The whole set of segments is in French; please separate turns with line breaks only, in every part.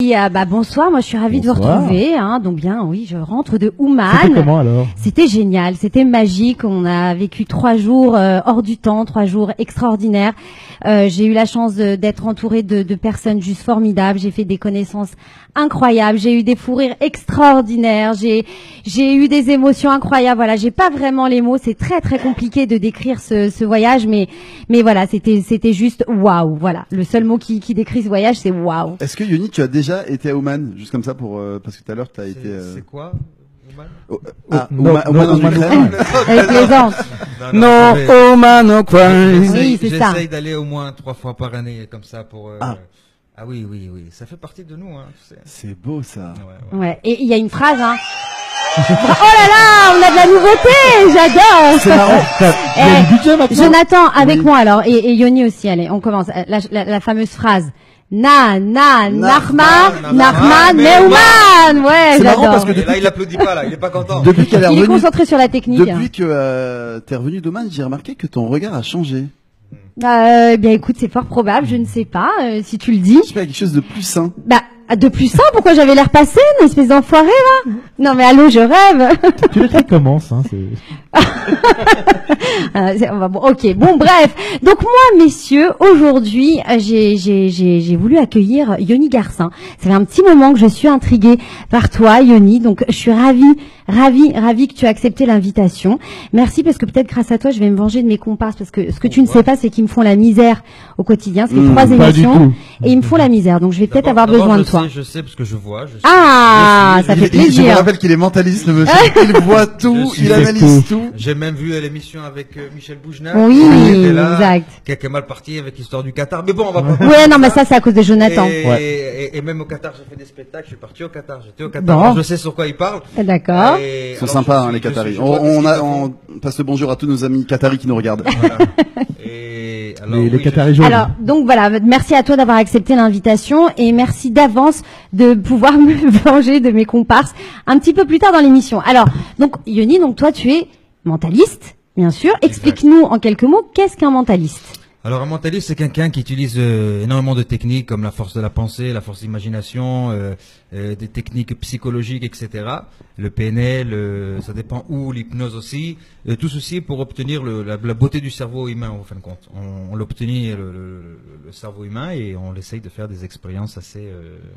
Oui, bonsoir. Moi, je suis ravie de vous retrouver. Donc bien, oui, je rentre de Ouman.
C'était comment alors?
C'était génial, c'était magique. On a vécu 3 jours hors du temps, 3 jours extraordinaires. J'ai eu la chance d'être entourée de personnes juste formidables. J'ai fait des connaissances incroyables. J'ai eu des fous rires extraordinaires. J'ai eu des émotions incroyables. Voilà, j'ai pas vraiment les mots. C'est très très compliqué de décrire ce voyage, mais voilà, c'était juste waouh. Voilà, le seul mot qui décrit ce voyage, c'est waouh.
Est-ce que Yoni, tu as déjà été à Oman, juste comme ça parce que tout à l'heure tu as été.
C'est quoi?
Oman en Ukraine.
Elle plaisante.
Non, Oman en Ukraine.
Oui, c'est ça.
J'essaye d'aller au moins 3 fois par année comme ça pour. Ah oui, ça fait partie de nous, hein. Tu sais.
C'est beau ça.
Ouais. Et il y a une phrase, hein. Oh là là, on a de la nouveauté, j'adore.
C'est marrant.
Il y a du budget maintenant.
Jonathan, avec moi alors, et Yoni aussi, allez, on commence. La fameuse phrase. Narman, Neumann. Ouais,
c'est marrant
j'adore.
parce que
Là, il applaudit pas, là, il est pas content.
depuis qu'elle est
Il est
revenue,
concentré sur la technique.
depuis que t'es revenu d'Oman, j'ai remarqué que ton regard a changé.
Bien écoute, c'est fort probable, je ne sais pas, si tu le dis.
Je sais pas, quelque chose de plus sain.
De plus ça, pourquoi j'avais l'air passé, une espèce d'enfoiré, là? Non, mais allô, je rêve.
Tu le commences, hein,
Ok, bon, bref. Donc moi, messieurs, aujourd'hui, j'ai voulu accueillir Yoni Garcin. Ça fait un petit moment que je suis intriguée par toi, Yoni. Donc, je suis ravie que tu aies accepté l'invitation. Merci, parce que peut-être grâce à toi, je vais me venger de mes comparses, parce que ce que tu ne sais pas, c'est qu'ils me font la misère au quotidien. Ça fait 3 émissions, et ils me font la misère. Donc, je vais peut-être avoir besoin de toi.
Je sais parce que je vois.
Ça fait plaisir.
Je me rappelle qu'il est mentaliste, le monsieur. Il voit tout, il analyse tout.
J'ai même vu l'émission avec Michel Boujna.
Oui,
là,
exact.
Qui est mal parti avec l'histoire du Qatar. Mais bon, on va pas.
Ouais, non, mais ça, c'est à cause de Jonathan.
Et même au Qatar, j'ai fait des spectacles. Je suis parti au Qatar. J'étais au Qatar.
Bon.
Alors, je sais sur quoi il parle.
D'accord.
Ils sont sympas, les Qataris. On passe le bonjour à tous nos amis Qataris qui nous regardent.
Voilà. Alors,
les Qataris jaunes.
Alors, donc voilà, merci à toi d'avoir accepté l'invitation et merci d'avance de pouvoir me venger de mes comparses un petit peu plus tard dans l'émission. Alors, donc Yoni, donc toi tu es mentaliste, bien sûr. Explique-nous en quelques mots, qu'est-ce qu'un mentaliste?
Alors un mentaliste, c'est quelqu'un qui utilise énormément de techniques comme la force de la pensée, la force d'imagination, des techniques psychologiques, etc. Le PNL, ça dépend où, l'hypnose aussi. Tout ceci pour obtenir la beauté du cerveau humain, en fin de compte. On l'obtenit le cerveau humain et on essaye de faire des expériences assez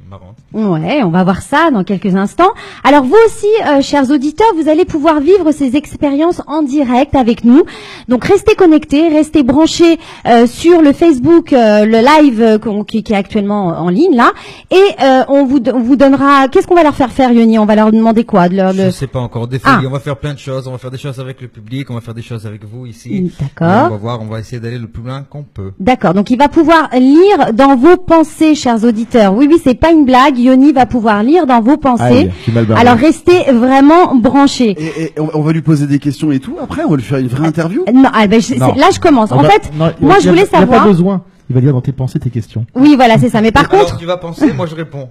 marrantes.
Ouais, on va voir ça dans quelques instants. Alors vous aussi, chers auditeurs, vous allez pouvoir vivre ces expériences en direct avec nous. Donc restez connectés, restez branchés sur le Facebook, le live qui est actuellement en ligne là, et on vous donnera. Qu'est-ce qu'on va leur faire, Yoni? On va leur demander quoi?
Je sais pas encore. Des folies. On va faire plein de choses. On va faire des choses avec le public. On va faire des choses avec vous ici.
D'accord.
On va voir. On va essayer d'aller le plus loin qu'on peut.
D'accord. Donc il va pouvoir lire dans vos pensées, chers auditeurs. Oui, c'est pas une blague. Yoni va pouvoir lire dans vos pensées. Alors restez vraiment branchés.
Et on va lui poser des questions et tout. Après, on va lui faire une vraie interview.
Non, là je commence. En fait, moi je voulais savoir.
Il n'y a pas besoin. Il va lire dans tes pensées tes questions.
Oui, voilà, c'est ça. Mais par contre,
tu vas penser, moi je réponds.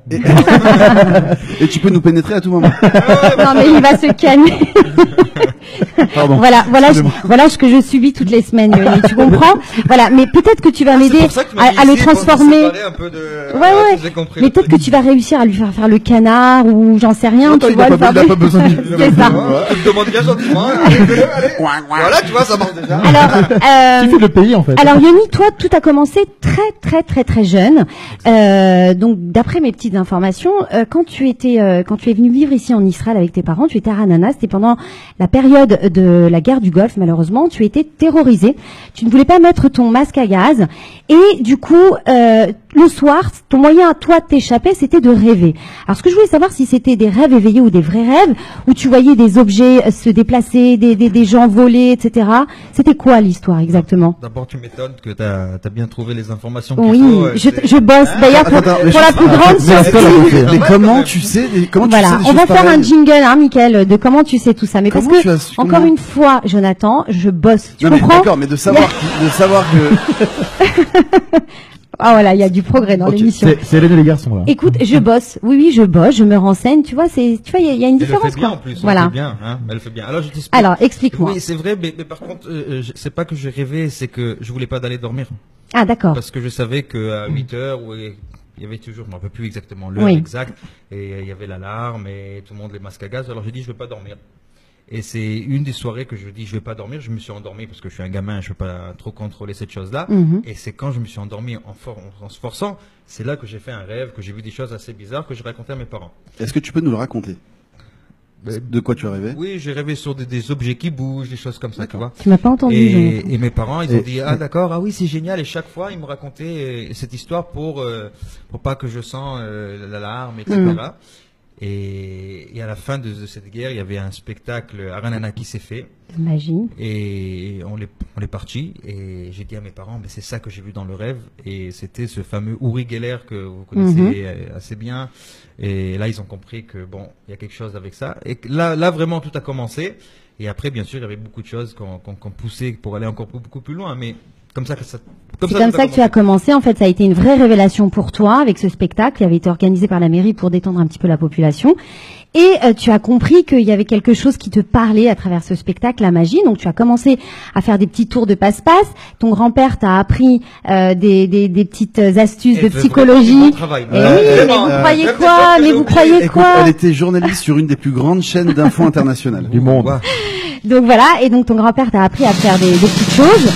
Et tu peux nous pénétrer à tout moment.
Non, mais il va se calmer.
Pardon.
Voilà ce que je subis toutes les semaines, Yoni, tu comprends? Voilà, mais peut-être que tu vas m'aider à le transformer. Ouais. Mais peut-être que tu vas réussir à lui faire le canard ou j'en sais rien.
Tu vois, il n'a pas besoin de
C'est ça.
Tu me demandes bien gentiment. Voilà, tu vois, ça marche déjà.
Alors,
tu fais le pays en fait.
Alors Yoni, toi, tout a commencé très jeune. Donc, d'après mes petites informations, quand tu es venu vivre ici en Israël avec tes parents, tu étais à Ranana, c'était pendant la période de la guerre du Golfe, malheureusement, tu étais terrorisé. Tu ne voulais pas mettre ton masque à gaz. Et du coup, le soir, ton moyen à toi de t'échapper, c'était de rêver. Alors, ce que je voulais savoir, si c'était des rêves éveillés ou des vrais rêves, où tu voyais des objets se déplacer, des gens voler, etc. C'était quoi l'histoire exactement?
D'abord, tu m'étonnes que t'as bien trouvé les informations.
Oui, je bosse. D'ailleurs, pour la plus grande surprise.
Mais comment tu sais
Voilà, on va faire un jingle, hein, Mickaël, de comment tu sais tout ça. Mais parce que, encore une fois, Jonathan, je bosse. Tu comprends?
D'accord, mais de savoir que.
Ah voilà, il y a du progrès dans l'émission.
C'est Hélène et les garçons là.
Écoute, je bosse. Oui, je bosse, je me renseigne. Tu vois, il y a une différence.
Elle fait bien en plus.
Voilà.
Elle fait bien, hein. Elle fait bien. Alors je t'explique.
Alors explique-moi.
Oui, c'est vrai, mais par contre, c'est pas que je rêvais, c'est que je voulais pas d'aller dormir.
Ah d'accord.
Parce que je savais que à 8 heures ou il y avait toujours, je ne me rappelle plus exactement l'heure exacte, et il y avait l'alarme et tout le monde les masques à gaz. Alors j'ai dit je ne vais pas dormir. Et c'est une des soirées que je dis je vais pas dormir. Je me suis endormi parce que je suis un gamin, je peux pas trop contrôler cette chose-là. Et c'est quand je me suis endormi en se forçant, c'est là que j'ai fait un rêve, que j'ai vu des choses assez bizarres que je racontais à mes parents.
Est-ce que tu peux nous le raconter? De quoi tu as rêvé?
Oui, j'ai rêvé sur des objets qui bougent, des choses comme ça, tu vois.
Tu m'as pas entendu.
Et mes parents, ils ont dit ah d'accord, ah oui c'est génial. Et chaque fois, ils me racontaient cette histoire pour pas que je sente l'alarme, etc. Et à la fin de cette guerre, il y avait un spectacle à Ranana qui s'est fait.
Magie.
Et on est parti. Et j'ai dit à mes parents, mais c'est ça que j'ai vu dans le rêve. Et c'était ce fameux Uri Geller que vous connaissez assez bien. Et là, ils ont compris que bon, il y a quelque chose avec ça. Et là vraiment, tout a commencé. Et après, bien sûr, il y avait beaucoup de choses qu'on poussait pour aller encore beaucoup plus loin. Mais c'est comme ça que tu as commencé. En fait, ça a été une vraie révélation pour toi avec ce spectacle qui avait été organisé par la mairie pour détendre un petit peu la population. Et tu as compris qu'il y avait quelque chose qui te parlait à travers ce spectacle, la magie. Donc tu as commencé à faire des petits tours de passe-passe. Ton grand-père t'a appris des petites astuces de psychologie. Mais vous croyez quoi?
Elle était journaliste sur une des plus grandes chaînes d'infos internationales
du monde.
Donc voilà, et donc ton grand-père t'a appris à faire des petites choses.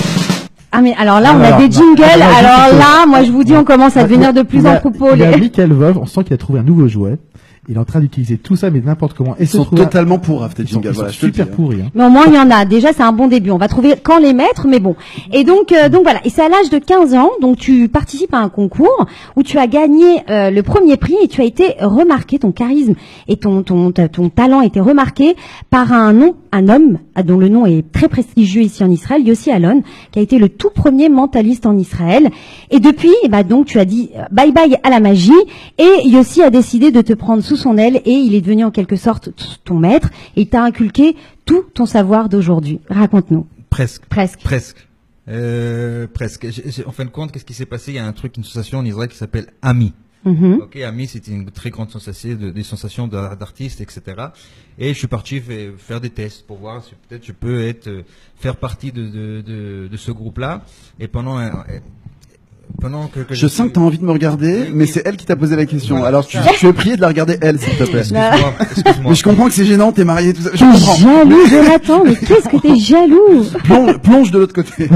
Ah mais alors là, on a des jingles. Alors là, moi je vous dis, on commence à devenir de plus en plus
Il y a Michael Veuve, on sent qu'il a trouvé un nouveau jouet. Il est en train d'utiliser tout ça, mais n'importe comment.
Ils sont totalement pourraves, tes jingles.
Ils sont super pourris. Hein.
Mais au moins, il y en a. Déjà, c'est un bon début. On va trouver quand les mettre, mais bon. Et donc voilà. Et c'est à l'âge de 15 ans, donc tu participes à un concours où tu as gagné le premier prix et tu as été remarqué, ton charisme et ton talent a été remarqué par un homme dont le nom est très prestigieux ici en Israël, Yossi Alon, qui a été le tout premier mentaliste en Israël. Et depuis, donc tu as dit bye bye à la magie et Yossi a décidé de te prendre sous son aile et il est devenu en quelque sorte ton maître et il t'a inculqué tout ton savoir d'aujourd'hui. Raconte-nous.
Presque. En fin de compte, qu'est-ce qui s'est passé? Il y a une association en Israël qui s'appelle AMI. Ok, AMI, c'était une très grande sensation, des sensations d'artistes, etc. Et je suis parti faire des tests pour voir si peut-être je peux faire partie de ce groupe-là. Et pendant que
je sens que tu as envie de me regarder, mais c'est elle qui t'a posé la question. Voilà, alors tu veux prier de la regarder elle, s'il te plaît. Excuse-moi. Mais je comprends que c'est gênant, t'es marié, tout ça. Je comprends.
Jaloux, Jonathan, mais qu'est-ce que t'es jaloux?
Plonge de l'autre côté.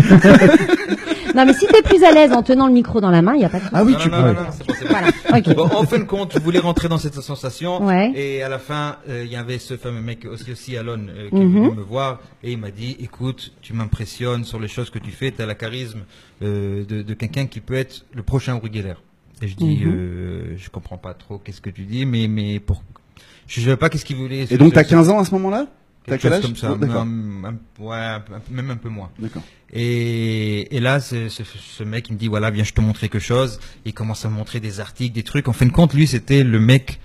Non, mais si t'es plus à l'aise en tenant le micro dans la main, il y a pas de problème.
Ah oui, tu peux.
Voilà. Okay.
Bon, en fin de compte, je voulais rentrer dans cette sensation. Et à la fin, il y avait ce fameux mec aussi Alon qui est venu me voir et il m'a dit, écoute, tu m'impressionnes sur les choses que tu fais, tu as la charisme de quelqu'un qui peut être le prochain Uri Geller. Et je dis, je comprends pas trop qu'est-ce que tu dis, mais je savais pas qu'est-ce qu'il voulait.
Et donc, t'as 15 ans à ce moment-là?
T'as quel âge? Comme ça, même un peu moins.
D'accord.
Et là, ce mec, il me dit, voilà, viens, je te montrer quelque chose. Il commence à me montrer des articles, des trucs. En fin de compte, lui, c'était le mec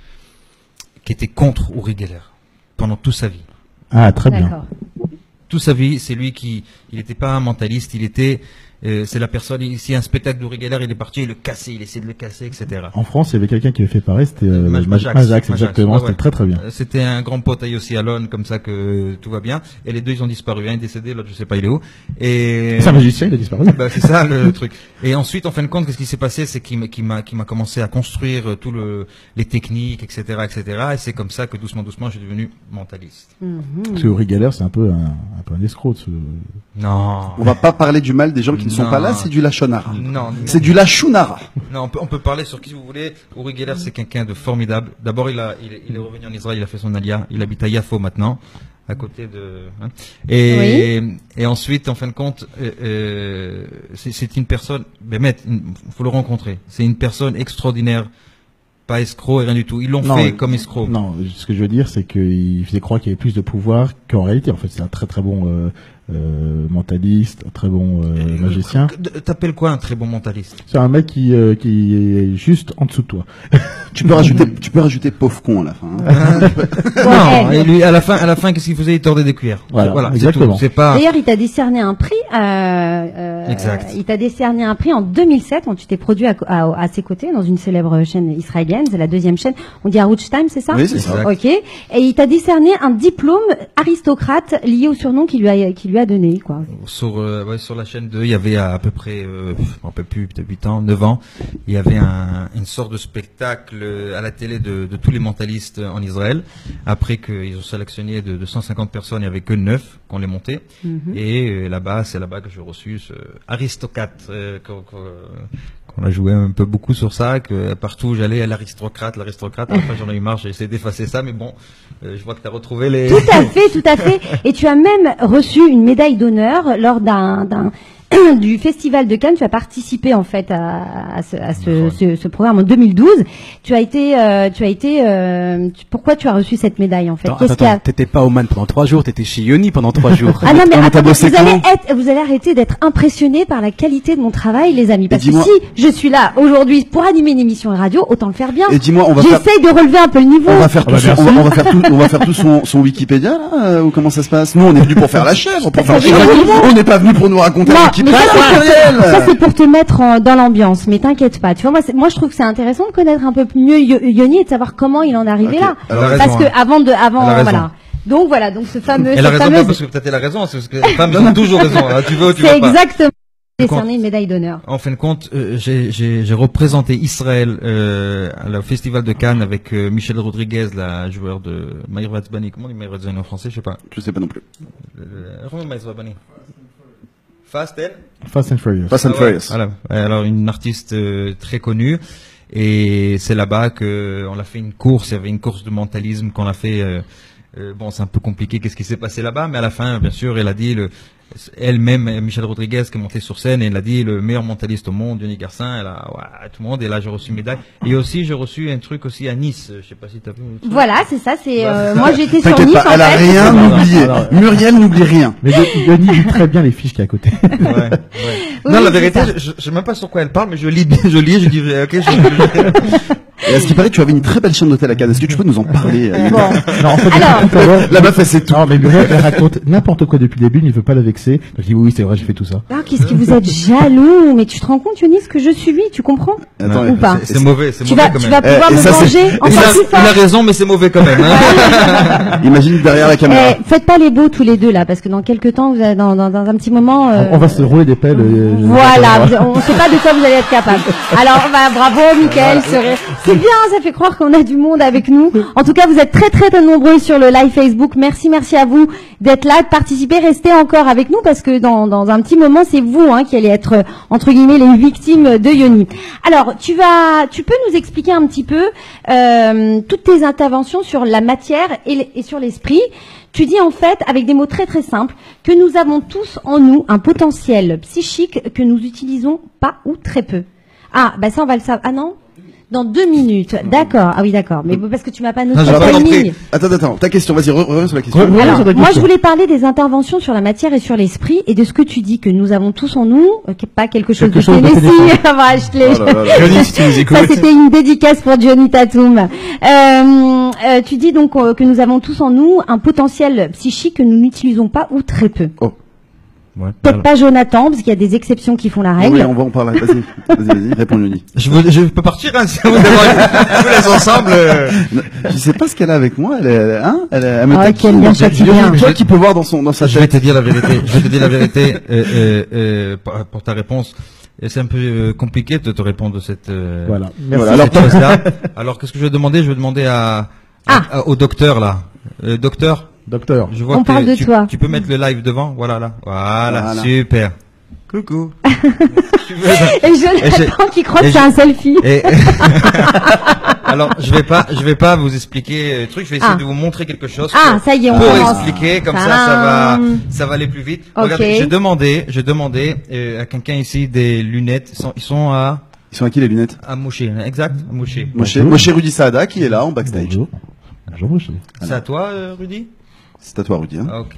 qui était contre Uri Geller pendant toute sa vie.
Ah, très bien.
Toute sa vie, c'est lui il n'était pas un mentaliste, il était, c'est la personne, ici un spectacle d'Uri Geller, il est parti, il essayait de le casser, etc.
En France, il y avait quelqu'un qui avait fait pareil, c'était Majax, exactement, c'était très très bien.
C'était un grand pote à Yossi Alon, comme ça que tout va bien. Et les deux, ils ont disparu. Un est décédé, l'autre, je sais pas, il est où. Et
c'est un magicien, il a disparu.
C'est ça le truc. Et ensuite, en fin de compte, qu'est-ce qui s'est passé, c'est qu'il m'a commencé à construire les techniques, etc., etc. Et c'est comme ça que doucement, je suis devenu mentaliste.
Parce que Uri Geller, c'est un peu un escroc.
Non.
On va pas parler du mal des gens qui ne sont pas là, c'est du lachonara.
Non.
C'est du lachonara.
Non, on peut parler sur qui vous voulez. Uri Geller, c'est quelqu'un de formidable. D'abord, il est revenu en Israël, il a fait son alia. Il habite à Yafo maintenant, à côté de. Et ensuite, en fin de compte, c'est une personne. Faut le rencontrer. C'est une personne extraordinaire. Pas escroc et rien du tout. Ils l'ont fait comme escroc.
Non, ce que je veux dire, c'est qu'il faisait croire qu'il y avait plus de pouvoir qu'en réalité. En fait, c'est un très très bon mentaliste, un très bon magicien.
T'appelles quoi un très bon mentaliste?
C'est un mec qui est juste en dessous de toi.
Tu peux rajouter pauvre con à la fin.
Non, et lui, à la fin, qu'est-ce qu'il faisait? Il tordait des cuillères.
Voilà, exactement.
C'est pas.
D'ailleurs, il t'a décerné un prix.
Exact.
Il t'a décerné un prix en 2007 quand tu t'es produit à ses côtés dans une célèbre chaîne israélienne. C'est la deuxième chaîne. On dit Arutz Time, c'est ça?
Oui, c'est ça.
Ok. Et il t'a décerné un diplôme aristocrate lié au surnom qui lui lui as donné, quoi.
Sur la chaîne 2, il y avait à peu près, je me rappelle plus, peut-être 8 ans, 9 ans, il y avait une sorte de spectacle à la télé de tous les mentalistes en Israël. Après qu'ils ont sélectionné de 150 personnes, il y avait que 9 qu'on les montait. Et là-bas, c'est là-bas que j'ai reçu ce Aristocate, qu'on a joué un peu beaucoup sur ça, que partout où j'allais, l'aristocrate. Après, j'en ai eu marre, j'ai essayé d'effacer ça, mais bon, je vois que tu as retrouvé les...
Tout à fait. Et tu as même reçu une médaille d'honneur lors du Festival de Cannes. Tu as participé en fait à ce programme en 2012. Pourquoi tu as reçu cette médaille en fait?
Attends, t'étais pas au Man pendant 3 jours, t'étais chez Yoni pendant 3 jours.
Ah non mais attends, vous allez arrêter d'être impressionnés par la qualité de mon travail, les amis. Parce que si je suis là aujourd'hui pour animer une émission radio, autant le faire bien.
Et dis-moi,
j'essaye de relever un peu le niveau.
On va faire tout son Wikipédia là, ou comment ça se passe? Nous on est venus pour faire la chèvre, pour faire on n'est pas venus pour nous raconter un Wikipédia.
Ça c'est pour te mettre dans l'ambiance, mais t'inquiète pas. Tu vois, moi je trouve que c'est intéressant de connaître un peu mieux Yoni et de savoir comment il en est arrivé là. Parce que avant voilà. Donc ce fameux.
Elle a raison pas parce que peut-être elle a raison, c'est parce que les femmes ont toujours raison. Hein, tu veux ou tu veux pas.
C'est exactement. Décerné une médaille d'honneur.
En fin de compte, j'ai représenté Israël au Festival de Cannes avec Michel Rodriguez, la joueur de Maïr Vatzbani. Comment on dit Maïr Vatzbani en français? Je sais pas.
Je sais pas non plus.
Fast and Furious.
Voilà. Alors une artiste très connue, et c'est là-bas que on a fait une course. Il y avait une course de mentalisme qu'on a fait. Bon, c'est un peu compliqué. Qu'est-ce qui s'est passé là-bas? Mais à la fin, bien sûr, elle a dit elle-même, Michel Rodriguez, qui est montée sur scène, et elle a dit le meilleur mentaliste au monde, Yoni Garcin. Elle a tout le monde. Et là, j'ai reçu une médaille. Et aussi, j'ai reçu un truc aussi à Nice. Je sais pas si t'as vu.
Voilà, c'est ça. C'est moi, j'étais sur Nice.
Elle a rien oublié. Muriel n'oublie rien.
Mais Yoni lit très bien les fiches qu'il y a à côté.
Ouais. Non, la vérité, je sais même pas sur quoi elle parle, mais je lis, je dis, ok,
Et à ce qui paraît, tu avais une très belle chaîne d'hôtel à Cannes. Est-ce que tu peux nous en parler?
Bon.
Non, en fait,
la meuf, elle sait tout.
Non, mais Muriel, elle raconte n'importe quoi depuis le début, il ne veut pas la vexer. Donc, je dis oui, c'est vrai, j'ai fait tout ça.
Ah, qu'est-ce que vous êtes jaloux? Mais tu te rends compte, Yoni, ce que je subis, tu comprends?
Attends,
ou pas?
C'est mauvais,
Tu vas pouvoir me venger encore plus fort.
Il a raison, mais c'est mauvais quand même. Hein.
Imagine derrière la caméra.
Faites pas les beaux tous les deux là, parce que dans quelques temps, vous allez, dans un petit moment.
On va se rouler des pelles.
Voilà, on sait pas de quoi vous allez être capable. Alors, bravo, Mickaël. C'est bien, ça fait croire qu'on a du monde avec nous. En tout cas, vous êtes très nombreux sur le live Facebook. Merci à vous d'être là, de participer. Restez encore avec nous parce que dans un petit moment, c'est vous qui allez être entre guillemets les victimes de Yoni. Alors, tu peux nous expliquer un petit peu toutes tes interventions sur la matière et sur l'esprit. Tu dis en fait, avec des mots très simples, que nous avons tous en nous un potentiel psychique que nous utilisons pas ou très peu. Ah, ça on va le savoir. Ah non? Dans 2 minutes. D'accord. Ah oui, d'accord. Mais parce que tu m'as pas noté le timing.
Attends. Ta question, vas-y, reviens sur la question.
Alors, moi, je voulais parler des interventions sur la matière et sur l'esprit et de ce que tu dis que nous avons tous en nous, pas quelque chose de Tennessee.
Johnny, si tu nous écoutes.
Ça, c'était une dédicace pour Johnny Tatum. Tu dis donc que nous avons tous en nous un potentiel psychique que nous n'utilisons pas ou très peu.
Oh.
Ouais,
peut-être pas Jonathan, parce qu'il y a des exceptions qui font la règle.
Oui, on va en parler. Vas-y, réponds, Yoni.
Je peux partir, si vous les ensemble.
Je sais pas ce qu'elle a avec moi. Elle
me taquine bien chaque bien.
Toi qui peux voir dans sa tête.
Je vais te dire la vérité. Pour ta réponse. Et c'est un peu compliqué de te répondre de cette.
Voilà.
Merci.
Alors, qu'est-ce que je vais demander? Je vais demander au docteur là. Docteur, je vois
on parle de toi.
Tu peux mettre le live devant, voilà, super. Coucou.
Et Jonathan qui croit que c'est un selfie.
Alors, je vais pas vous expliquer le truc, je vais essayer de vous montrer quelque chose.
Ça y est, on
pour
commence.
Expliquer, comme ça va aller plus vite.
Okay.
Regardez, j'ai demandé à quelqu'un ici des lunettes, ils sont à
qui les lunettes?
À Moshe, exact, à Moshe.
Moshe Rudy Saada qui est là en backstage.
Bonjour Moshe.
C'est à toi, Rudy?
C'est à toi, Rudy. Hein.
Ok.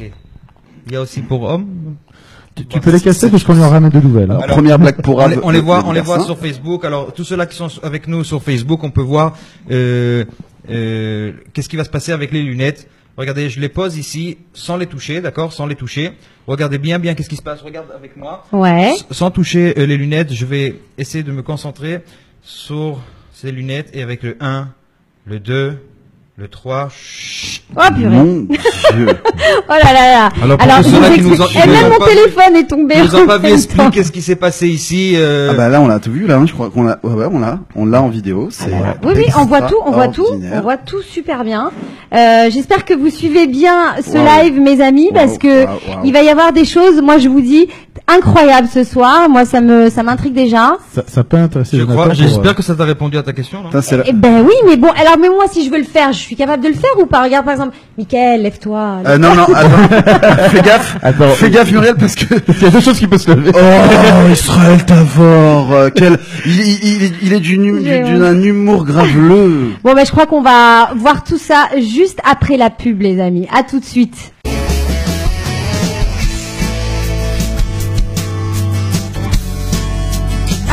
Il y a aussi pour hommes.
Tu peux les casser parce qu'on lui en ramène de nouvelles.
Alors, première blague pour Rav.
On les voit sur Facebook. Alors, tous ceux-là qui sont avec nous sur Facebook, on peut voir qu'est-ce qui va se passer avec les lunettes. Regardez, je les pose ici sans les toucher, d'accord? Sans les toucher. Regardez bien qu'est-ce qui se passe. Regarde avec moi.
Ouais.
Sans toucher les lunettes, je vais essayer de me concentrer sur ces lunettes et avec le 1, le 2, Le 3.
Oh purée.
Mon Dieu.
Oh là là là.
Alors, pour
Alors,
tous
je
ceux-là
vous
qui nous
explique.
ont-
Et
qui nous
même
ont
mon
pas
téléphone est tombé.
Ils nous ont
en
pas vu
même
expliquer
temps.
ce qui s'est passé ici.
Ah bah là on l'a tout vu là, hein, je crois qu'on l'a, ouais, on l'a en vidéo. C'est
Oui, oui, on voit tout, on voit
extraordinaire.
super bien. J'espère que vous suivez bien ce
Wow.
live, mes amis, parce
Wow,
que
wow, wow.
il va y avoir des choses, moi je vous dis, incroyables ce soir. Moi, ça m'intrigue déjà.
Ça peut intéresser
Je
Jonathan
crois,
pour,
j'espère que ça t'a répondu à ta question, non?
Putain, c'est la-
Eh ben oui, mais bon, alors mais moi, si je veux le faire, je suis capable de le faire ou pas? Regarde par exemple, Mickaël, lève-toi.
Non, attends.
Attends.
Fais gaffe Muriel parce que
Il y a deux choses qui peuvent se lever.
oh Israël Tavor, il est d'un humour graveleux.
Bon, ben je crois qu'on va voir tout ça juste après la pub, les amis. À tout de suite.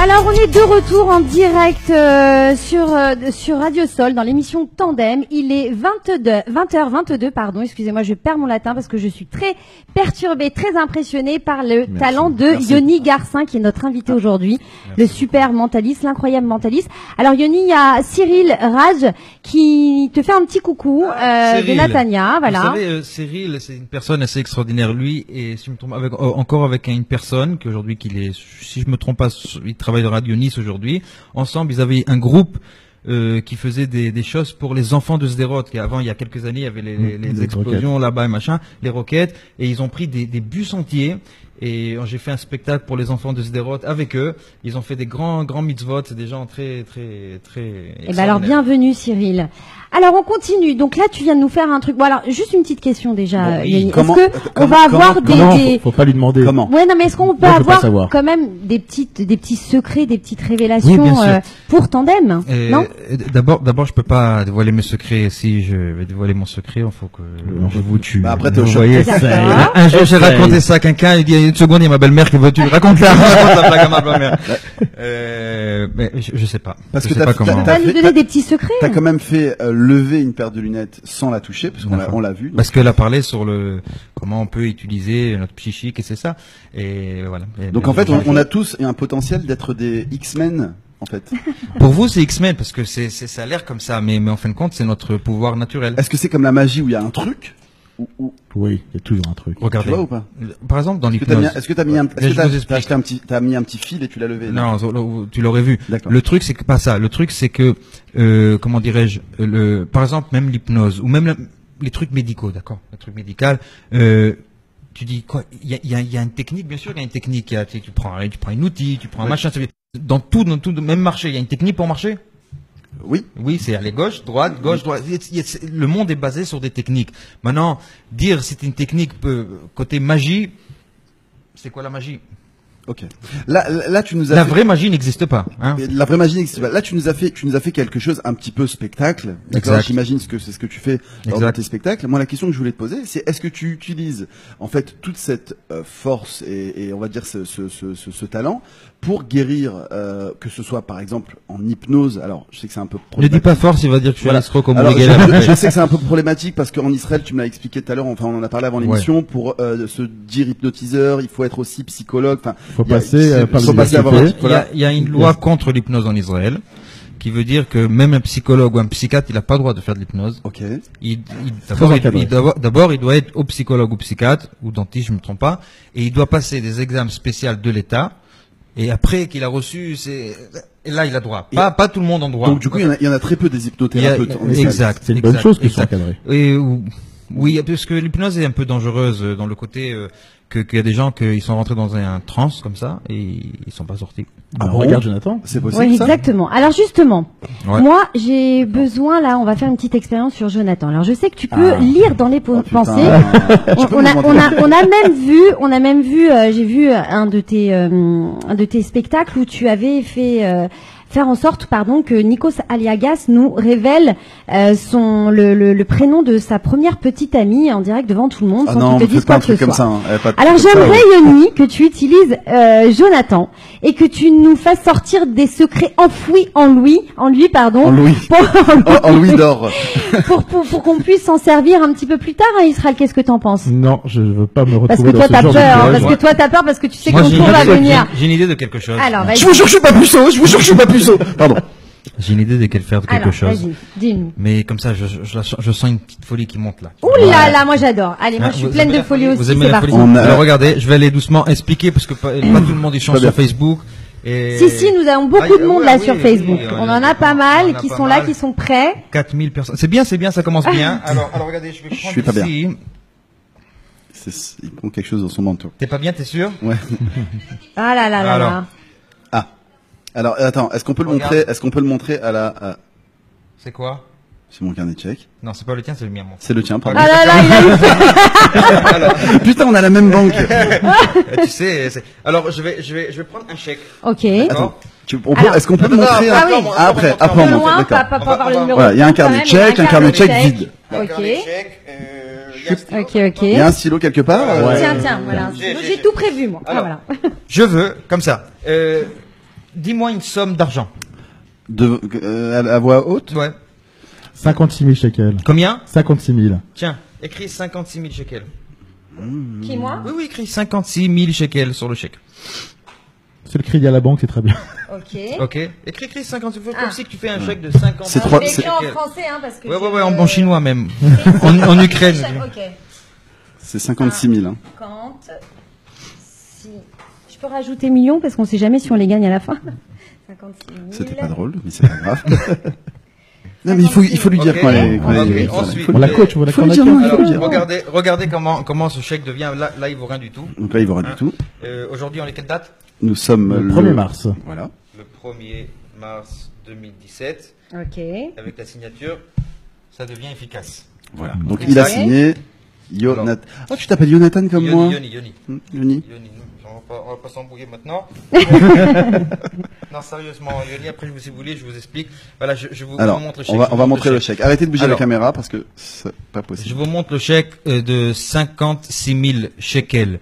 Alors, on est de retour en direct sur Radio Sol dans l'émission Tandem. Il est 20h22, pardon, excusez-moi, je perds mon latin parce que je suis très perturbée, très impressionnée par le talent de Yoni Garcin qui est notre invité aujourd'hui, le super mentaliste, l'incroyable mentaliste. Alors Yoni, il y a Cyril Raj qui te fait un petit coucou de
Cyril.
Natania, voilà.
Vous savez, Cyril, c'est une personne assez extraordinaire, lui, et si je me trompe, encore avec une personne qu'aujourd'hui qu'il est, si je me trompe pas, il travaille de Radio Nice aujourd'hui. Ensemble, ils avaient un groupe qui faisait des choses pour les enfants de Sderot. Avant, il y a quelques années, il y avait les explosions là-bas et machin, les roquettes, et ils ont pris des bus entiers. Et j'ai fait un spectacle pour les enfants de Sderot avec eux. Ils ont fait des grands mitzvot. C'est des gens très.
Eh ben alors, bienvenue Cyril. Alors on continue. Donc là, tu viens de nous faire un truc. Bon alors, juste une petite question déjà.
Bon, oui.
Yoni.
Comment-
Est-ce que on va avoir des
Faut pas lui demander.
Comment
Ouais, non, mais est-ce qu'on peut
Moi, je veux pas
avoir
savoir.
quand même des petits secrets, des petites révélations
Oui, bien sûr.
pour Tandem, non?
D'abord, je peux pas dévoiler mes secrets. Si je vais dévoiler mon secret, il faut que je vous tue.
Bah, après, t'es au
Vous
choc.
voyez.
D'accord.
Un jour, j'ai raconté ça à quelqu'un. Il dit, il y a une seconde, il y a ma belle-mère qui veut tu raconte la blague à ma belle-mère. Mais je sais pas.
Parce
Je
que
sais pas comment.
On va nous donner des petits secrets.
T'as quand même fait lever une paire de lunettes sans la toucher, parce qu'on l'a vu. donc-
Parce qu'elle a parlé sur comment on peut utiliser notre psychique et c'est ça. Et voilà.
Donc en fait, on a tous un potentiel d'être des X-Men, en fait.
Pour vous, c'est X-Men parce que ça a l'air comme ça, mais en fin de compte, c'est notre pouvoir naturel.
Est-ce que c'est comme la magie où il y a un truc
Oui, il y a toujours un truc.
tu
Regardez.
vois ou pas?
Par exemple, dans
Est-ce que t'as
l'hypnose.
mis, est-ce que t'as mis un,
Mais
est-ce que
je
t'as,
vous explique.
t'as mis un petit fil et tu l'as levé?
Non, tu l'aurais vu.
D'accord.
Le truc, c'est que pas ça. Le truc, c'est que, comment dirais-je, par exemple, même l'hypnose ou même les trucs médicaux, d'accord, les trucs médicaux. Tu dis quoi? Il y a une technique, bien sûr, il y a une technique. Tu prends un outil, tu prends un machin. Dans tout, même marché, il y a une technique pour marcher.
Oui.
Oui, c'est aller gauche, droite. Le monde est basé sur des techniques. Maintenant, dire c'est une technique côté magie, c'est quoi la magie?
Ok. Là, tu nous as
La
fait-
vraie magie n'existe pas. Hein.
La vraie magie n'existe pas. Là, tu nous as fait quelque chose un petit peu spectacle. D'accord.
Exact.
J'imagine c'est ce que tu fais lors de
Exact.
tes spectacles. Moi, la question que je voulais te poser, c'est est-ce que tu utilises en fait toute cette force et on va dire ce talent pour guérir, que ce soit par exemple en hypnose. Alors, je sais que c'est un peu
Ne dis pas force, il va dire que je suis
Voilà.
un escroc comme
Alors,
Miguel.
je sais que c'est un peu problématique parce qu'en Israël, tu me l'as expliqué tout à l'heure, enfin on en a parlé avant l'émission, pour se dire hypnotiseur, il faut être aussi psychologue. Enfin,
Faut
il y a-
passer par
faut passer avant
l'université.
voilà.
Il y a une loi contre l'hypnose en Israël qui veut dire que même un psychologue ou un psychiatre, il n'a pas le droit de faire de l'hypnose.
Ok.
D'abord, il doit être au psychologue ou psychiatre ou dentiste, je me trompe pas, et il doit passer des examens spéciaux de l'État. Et après qu'il a reçu, et là il a droit. Pas tout le monde en droit.
Donc du coup, il y en a très peu des hypnothérapeutes. en Israël.
Exact.
C'est une bonne chose qu'ils soient
exact.
encadrés.
Oui, parce que l'hypnose est un peu dangereuse dans le côté qu'il y a des gens qui sont rentrés dans un transe comme ça et ils sont pas sortis.
Ah bon
Regarde Jonathan.
C'est possible
Oui,
ça
exactement. Alors justement,
Ouais.
moi j'ai besoin là, on va faire une petite expérience sur Jonathan. Alors je sais que tu peux lire dans les
putain.
pensées.
Je peux
On a,
vous
on a même vu, j'ai vu un de tes spectacles où tu avais fait faire en sorte, que Nikos Aliagas nous révèle le prénom de sa première petite amie en direct devant tout le monde
Ah
sans
non,
qu'il te
fais
dise
pas
quoi
un
que ce
truc comme
soit.
ça. Hein. Pas de
Alors
truc comme ça,
j'aimerais,
ouais.
Yoni, que tu utilises Jonathan et que tu nous fasses sortir des secrets enfouis en lui,
En Louis. En Louis d'or.
pour qu'on puisse s'en servir un petit peu plus tard, hein, Israël. Qu'est-ce que t'en penses?
Non, je veux pas me
Parce que
retrouver
toi
dans ce
t'as
genre de
peur,
piège.
parce que toi t'as peur parce que tu sais
Moi,
qu'on
j'ai
tour va venir.
une idée de quelque chose.
Alors, vas-y.
Je vous jure que je suis pas puceau. Je vous jure que je suis pas puceau. Pardon.
J'ai une idée de quel faire de quelque
Alors,
chose.
vas-y, dis-nous.
Mais comme ça, je sens une petite folie qui monte là.
Ouh là là, moi j'adore. Allez, moi je suis
Vous
pleine
aimez
de
la
folie aussi,
Vous aimez
c'est
la
parti.
folie
On a-
Alors regardez, je vais aller doucement expliquer parce que pas tout le monde échange
Pas bien.
sur Facebook. Et...
Si, nous avons beaucoup de monde là sur Facebook.
oui,
On en a pas mal qui sont là, qui sont prêts.
4000 personnes. C'est bien, ça commence bien. Alors regardez, je vais prendre
suis pas bien.
ici.
Il prend quelque chose dans son manteau.
T'es pas bien, t'es sûr?
Ouais.
Ah là là là
Alors.
là.
Ah. Alors, attends, est-ce qu'on peut le
Regarde.
montrer? Est-ce qu'on peut le montrer à la,
C'est quoi?
c'est mon carnet de chèques.
Non, c'est pas le tien, c'est le mien. Mon.
C'est le tien, pardon.
Ah là là, il a eu peur.
Putain, on a la même banque.
Tu sais, alors je vais prendre un chèque.
Ok.
Attends.
Alors.
Est-ce qu'on peut le
Non, non,
montrer?
non,
Ah oui.
Après,
De
on montre.
loin,
D'accord.
pas avoir le numéro.
Voilà, il y a un
quand
carnet
même,
de
il y a
chèques, un carnet de chèques vide.
Ok. Ok, ok.
Il y a un stylo quelque part?
Tiens, voilà. J'ai tout prévu, moi. Ah,
Alors.
voilà.
Je veux, comme ça. Dis-moi une somme d'argent.
À voix haute?
Ouais.
56 000 shekels.
Combien?
56 000.
Tiens, écris 56 000 shekels.
Qui, moi?
Oui, écris 56 000 shekels sur le chèque.
C'est le crédit à la banque, c'est très bien.
Ok.
Ok. Écris 50 000. Fais comme
Ah.
si que tu fais un chèque de 50
C'est
000
trois-
Je vais écrire en
shekels.
français, hein, parce que.
Ouais, en bon chinois même. en Ukraine.
Ok.
C'est 56 000, hein.
50. Si. Je peux rajouter millions parce qu'on sait jamais si on les gagne à la fin. 56 000.
C'était pas drôle, mais c'est pas grave. Non, mais il faut lui dire
Ok.
quand elle
Ok,
est-
ensuite.
On la coach, on la
Faut le dire,
coach.
non, il faut le
Alors,
dire.
regardez comment ce chèque devient. Là, il vaut rien du tout.
Donc là, il vaut rien du tout.
Aujourd'hui, on est quelle date?
Nous sommes
Le 1er mars.
Voilà.
Le 1er mars 2017.
Ok.
Avec la signature, ça devient efficace.
Voilà. Donc il a signé Jonathan. Oh, tu t'appelles Jonathan comme moi?
Yoni.
Yoni.
Yoni, on va pas s'embrouiller maintenant. Non, sérieusement, Yoni, après, si vous voulez, je vous explique. Voilà, je vous
Alors,
montre le chèque.
on va montrer le chèque. Arrêtez de bouger la
Alors.
caméra parce que c'est pas
Je
possible.
vous montre le chèque de 56 000 shekels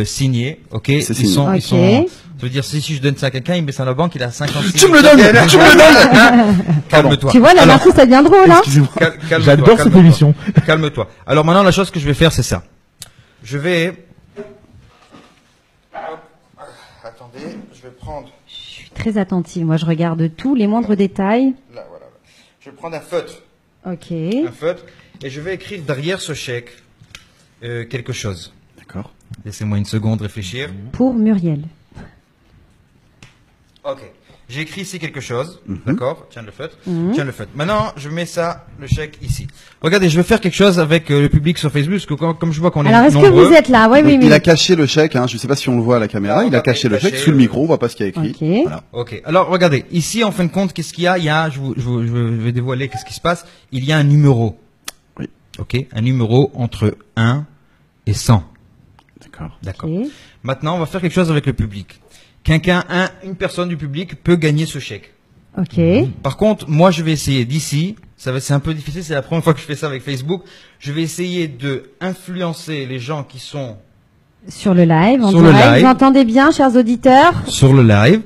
signé. Ok.
C'est signé.
Ok.
Ça veut dire si je donne ça à quelqu'un, il met ça à la banque, il a 56
Tu
000
me le donnes!
shekels.
Tu me le donnes!
Calme-toi.
Tu vois, là, d'un coup, ça devient drôle, hein.
Excusez-moi.
Calme-toi,
J'adore cette
calme-toi.
émission.
Calme-toi. Alors maintenant, la chose que je vais faire, c'est ça. Je vais... Attendez, je vais prendre...
Je suis très attentive. Moi, je regarde tous les moindres détails.
Là, voilà. Je vais prendre un feutre.
Ok.
Un feutre. Et je vais écrire derrière ce chèque quelque chose.
D'accord.
Laissez-moi une seconde réfléchir.
Pour Muriel.
Ok. J'ai écrit ici quelque chose. D'accord. Tiens le feutre. Tiens le feutre. Maintenant, je mets ça, le chèque ici. Regardez, je vais faire quelque chose avec le public sur Facebook, parce que comme je vois qu'on est
Alors, est-ce que
nombreux...
vous êtes là? Oui,
Donc,
oui,
il a
oui.
caché le chèque, hein. Je sais pas si on le voit à la caméra.
Ah,
Il a
on
caché
va
le chèque
cacher
sous le
le-
micro. On voit pas ce qu'il y a écrit.
Ok.
Voilà.
Ok. Alors, regardez. Ici, en fin de compte, qu'est-ce qu'il y a? Il y a, je vais dévoiler qu'est-ce qui se passe. Il y a un numéro.
Oui.
Ok. Un numéro entre 1 et 100.
D'accord.
D'accord.
Ok.
Maintenant, on va faire quelque chose avec le public. Une personne du public peut gagner ce chèque.
Ok.
Par contre, moi, je vais essayer d'ici. C'est un peu difficile. C'est la première fois que je fais ça avec Facebook. Je vais essayer de influencer les gens qui sont
Sur le live, en
Sur le
direct.
live.
Vous entendez bien, chers auditeurs?
sur le live.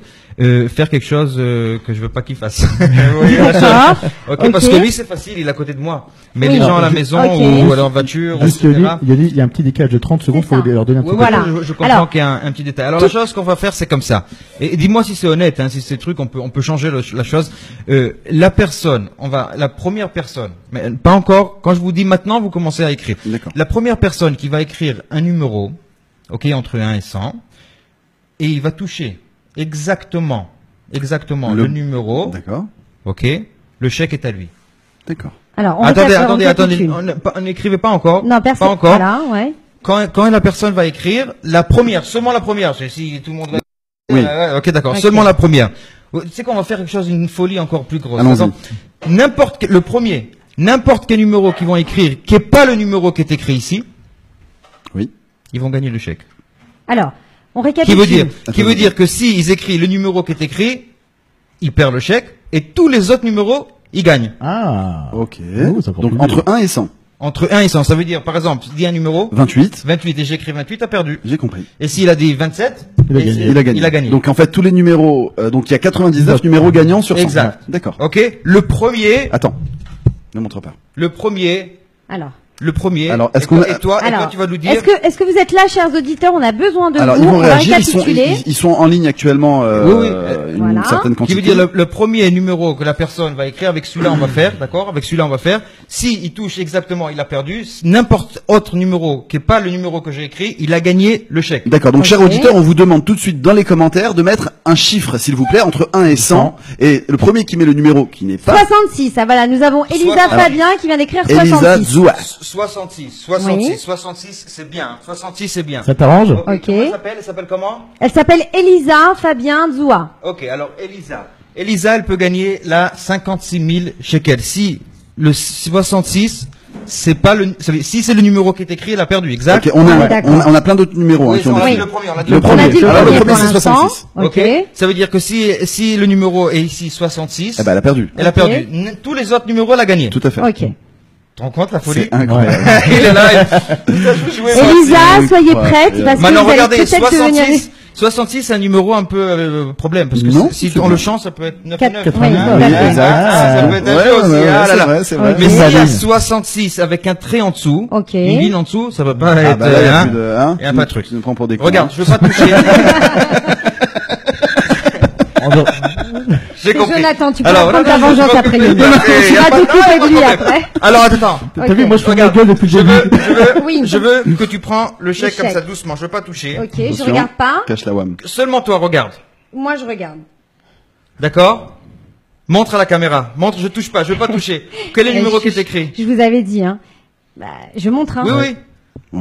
Faire quelque chose que je veux pas qu'il fasse. Vous voyez la chose
D'accord.
Ok, parce
Ok.
que lui c'est facile, il est à côté de moi. Mais
Oui.
les gens à la
Alors,
maison
ok.
ou alors en voiture,
Juste,
etc.
il y a un petit décalage de 30 secondes,
C'est
faut
ça.
leur donner un petit
Ouais,
peu.
Voilà.
je comprends
Alors,
qu'il y a un petit détail. Alors la chose qu'on va faire, c'est comme ça. Et dis-moi si c'est honnête, hein, si c'est truc, on peut changer la chose. La personne, la première personne, mais pas encore. Quand je vous dis maintenant, vous commencez à écrire.
D'accord.
La première personne qui va écrire un numéro, ok, entre 1 et 100, et il va toucher exactement le numéro,
D'accord.
ok, le chèque est à lui.
D'accord.
alors, on
Attendez,
récapitule.
on n'écrivez pas encore.
Non, personne.
Pas encore.
Voilà, ouais.
Quand la personne va écrire, seulement la première, si tout le monde va...
Oui.
Ok, d'accord,
Ok.
seulement la première. Tu sais qu'on va faire quelque chose, une folie encore plus grosse.
Allons-y.
Attends. N'importe quel numéro qu'ils vont écrire, qui n'est pas le numéro qui est écrit ici,
Oui.
ils vont gagner le chèque.
Alors, on
Qui
récapitule.
veut dire que s'ils écrivent le numéro qui est écrit, ils perdent le chèque, et tous les autres numéros, ils gagnent.
Ah.
Ok.
Oh, c'est encore
Donc
plus
entre
dur.
1 et 100.
Entre 1 et 100, ça veut dire, par exemple, dis un numéro,
28.
28, et j'écris 28, t'as perdu.
J'ai compris.
Et s'il a dit 27,
Il a gagné.
Il a gagné. Donc en fait tous les numéros, donc il y a 99 numéros gagnants sur 100.
Exact.
D'accord.
Ok. Le premier,
Attends. Ne montre pas.
le premier,
Alors,
le premier.
Alors, est-ce
et,
qu'on
toi,
a-
et toi,
Alors,
tu vas nous dire.
est-ce que vous êtes là, chers auditeurs? On a besoin de
Alors,
vous.
ils vont
On va
réagir.
récapituler.
Ils sont en ligne actuellement.
Oui, oui.
Une
Voilà.
certaine
Qui
quantité.
veut dire le premier numéro que la personne va écrire, avec celui-là on va faire, d'accord? Avec celui-là on va faire. Si il touche exactement, il a perdu. N'importe autre numéro qui est pas le numéro que j'ai écrit, il a gagné le chèque.
D'accord. Donc,
Ok.
chers auditeurs, on vous demande tout de suite dans les commentaires de mettre un chiffre, s'il vous plaît, entre 1 et 100. Et le premier qui met le numéro qui n'est pas
66. Ah, voilà, nous avons Elisa
Alors,
Fabien qui vient d'écrire
Elisa
66.
Zoua.
66,
Oui.
66, c'est bien. 66, c'est bien.
Ça t'arrange?
Ok.
Ok.
Comment elle s'appelle? Elle s'appelle comment?
Elle s'appelle Elisa Fabien Zoua.
Ok, alors Elisa, elle peut gagner la 56 000 shekels. Si le 66, c'est pas le, si c'est le numéro qui est écrit, elle a perdu, exact?
Ok, on
Ah,
a,
d'accord.
on a plein d'autres numéros.
Oui,
qui ont
on a
des-
dit le premier, on a dit
Le
On a
premier.
dit le
Alors, le
premier
premier,
pour
c'est
l'instant.
66.
Ok.
Ça veut dire que si le numéro est ici 66,
Eh ben, elle a perdu.
elle a
Ok.
perdu. Tous les autres numéros, elle a gagné.
Tout à fait.
Ok.
Tu te rends compte la folie?
C'est incroyable.
Il est là. Je veux jouer, moi.
Elisa, soyez
Ouais.
prête parce que
Maintenant,
vous allez
regardez,
peut-être devenir...
66, c'est un numéro un peu problème, parce que
Non,
si
c'est
on
bien.
le chante, ça peut être 9
Quatre-
9.
oui,
Oui,
D'accord.
exact.
Ça peut être un
Ouais,
jeu aussi,
ouais,
ah là
c'est
là.
vrai, c'est vrai.
Ok.
Mais s'il y a
Valide.
66 avec un trait en dessous,
Ok.
une ligne en dessous, ça va pas
Ah,
être,
bah là, il y a
hein.
plus de, hein.
Il y a pas de truc.
Tu me prends pour des cons.
Regarde, je veux pas toucher. J'ai
C'est
compris.
Jonathan, tu peux
Alors,
prendre ta
non, non,
vengeance
je
après
m'occupe
lui.
de lui.
Tu
Y a
vas
pas-
te
non, y a
couper
pas
de lui
de
après.
Alors, attends.
T'as vu, moi je fais ma
Regarde,
gueule depuis le début.
Oui.
Je veux que tu prends le chèque comme
chèque.
ça doucement, je veux pas toucher.
Ok, je
Attention.
regarde pas.
Cache la wam.
Seulement toi, regarde.
Moi, je regarde.
D'accord? Montre à la caméra. Montre, je touche pas, je veux pas toucher. Quel est le numéro qui est écrit?
Je vous avais dit, hein. Bah, je montre, hein.
Oui, oui.
Oh,